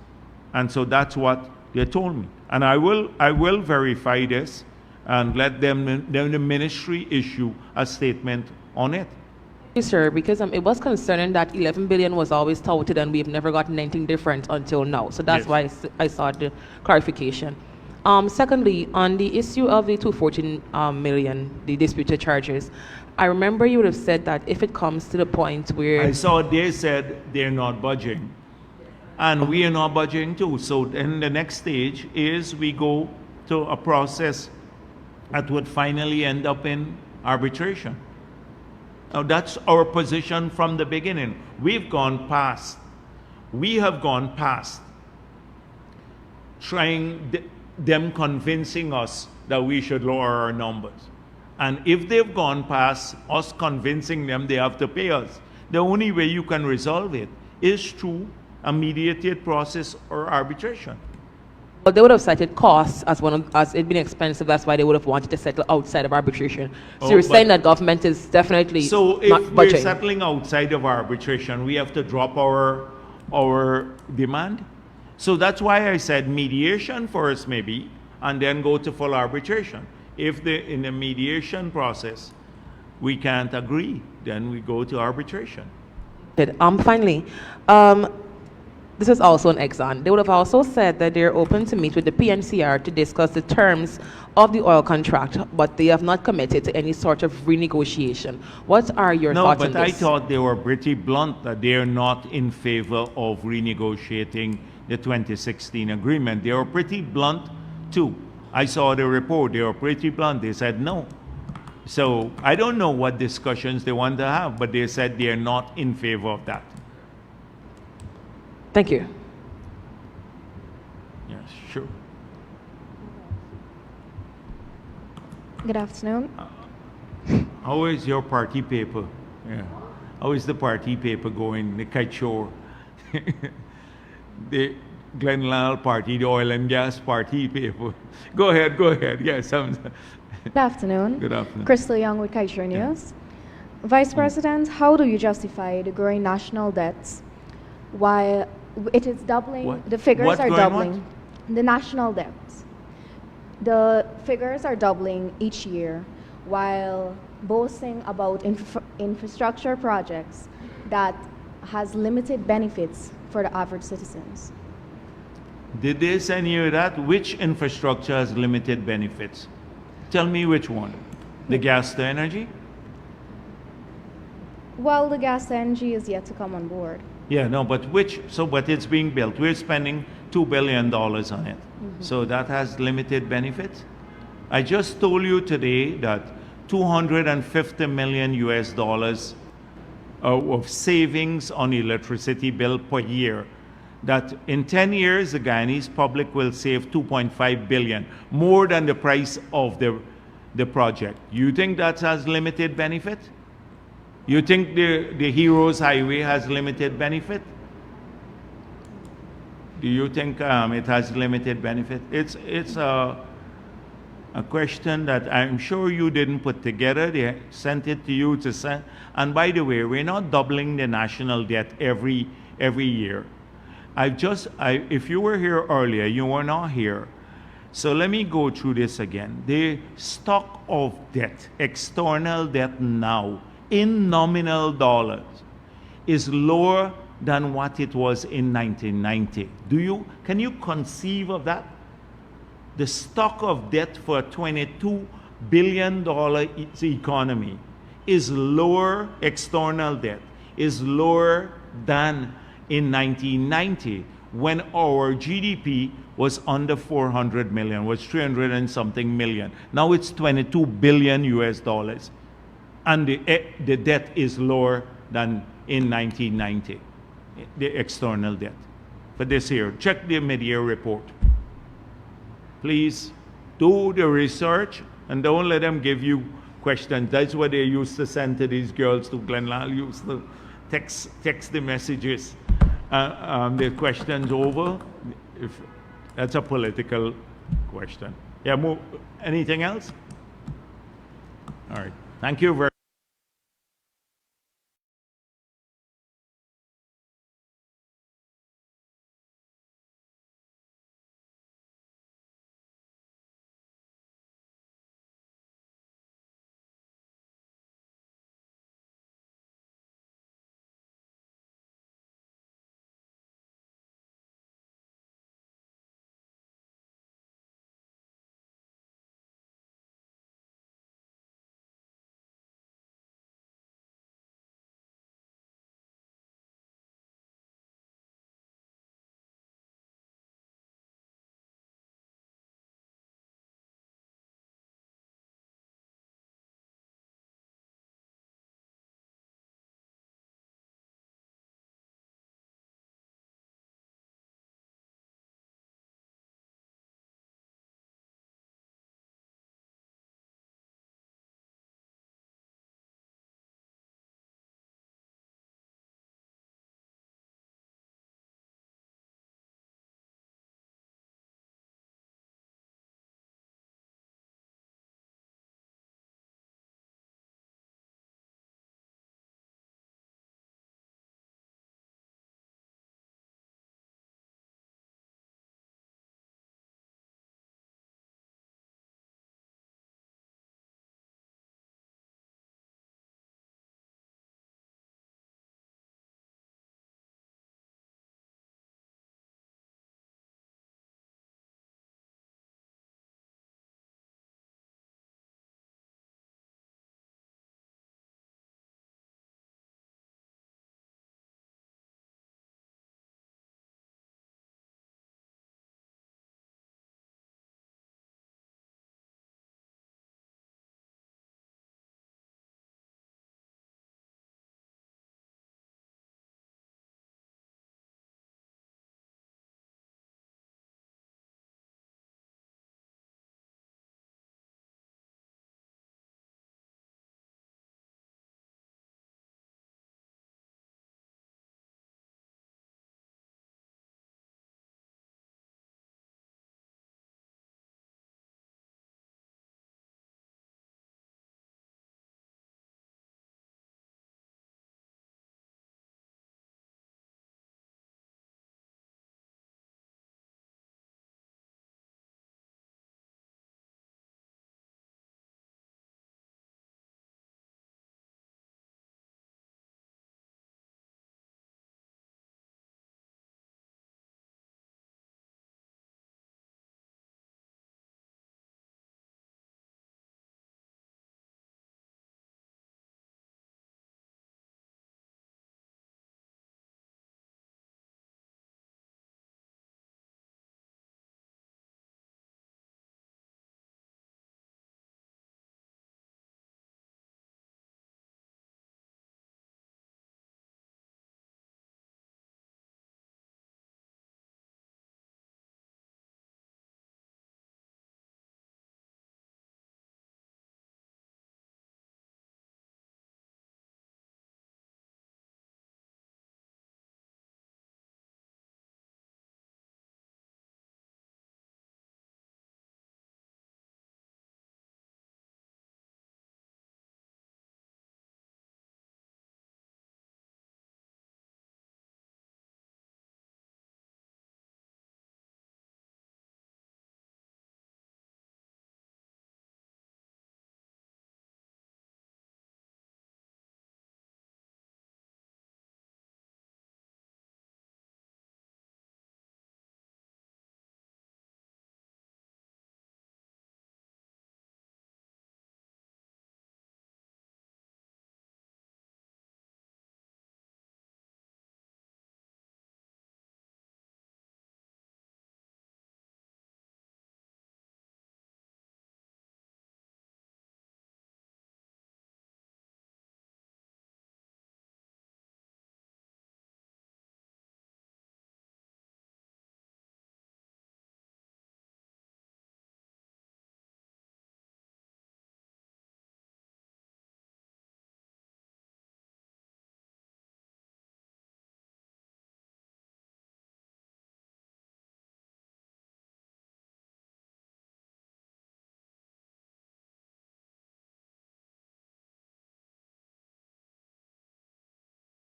And so that's what they told me. And I will verify this, and let them, then the ministry issue a statement on it. Yes, sir, because it was concerning that 11 billion was always touted and we've never gotten anything different until now. So that's Yes. why I sought the clarification. Secondly, on the issue of the 214 million, the disputed charges, I remember you would have said that if it comes to the point where I saw they said they're not budging, and we are not budging too. So then the next stage is we go to a process that would finally end up in arbitration. Now that's our position from the beginning. We have gone past them convincing us that we should lower our numbers. And if they've gone past us convincing them they have to pay us, the only way you can resolve it is through a mediated process or arbitration. But they would have cited costs as it being expensive. That's why they would have wanted to settle outside of arbitration. So you're saying that government is definitely So not if we're budgeting. settling outside of arbitration, we have to drop our demand. So that's why I said mediation first maybe, and then go to full arbitration. If in the mediation process we can't agree, then we go to arbitration. Finally, this is also an Exxon. They would have also said that they're open to meet with the PNCR to discuss the terms of the oil contract, but they have not committed to any sort of renegotiation. What are your No, thoughts on but this? I thought they were pretty blunt that they're not in favor of renegotiating the 2016 agreement. They were pretty blunt too. I saw the report. They were pretty blunt. They said no. So I don't know what discussions they want to have, but they said they're not in favor of that. Thank you. Yes, sure. Good afternoon. How is your party paper? Yeah. How is the party paper going? The kite show, the Glenlyle party, the oil and gas party paper. Go ahead. Yes. Good afternoon. Good afternoon. Crystal Young with Kaiser News. Vice President, how do you justify the growing national debts while it is doubling? What? The figures What are growing doubling. The national debts. The figures are doubling each year while boasting about infrastructure projects that has limited benefits for the average citizens. Did they send you that? Which infrastructure has limited benefits? Tell me which one. The gas to energy? Well, the gas to energy is yet to come on board. Yeah, no, but but it's being built. We're spending $2 billion on it. So that has limited benefits. I just told you today that 250 million US dollars of savings on electricity bill per year. That in 10 years, the Guyanese public will save 2.5 billion, more than the price of the project. You think that has limited benefit? You think the Heroes Highway has limited benefit? Do you think it has limited benefit? It's a question that I'm sure you didn't put together. They sent it to you to send. And by the way, we're not doubling the national debt every year. If you were here earlier, you were not here. So let me go through this again. The stock of debt, external debt now, in nominal dollars, is lower than what it was in 1990. Can you conceive of that? The stock of debt for a $22 billion economy is lower, external debt is lower than in 1990, when our GDP was under 400 million, was 300 and something million. Now it's 22 billion US dollars. And the debt is lower than in 1990, the external debt. For this year, check the mid-year report. Please do the research and don't let them give you questions. That's what they used to send to these girls to Glenlyle, used to text the messages. The questions over. If that's a political question. Yeah, anything else? All right. Thank you very much.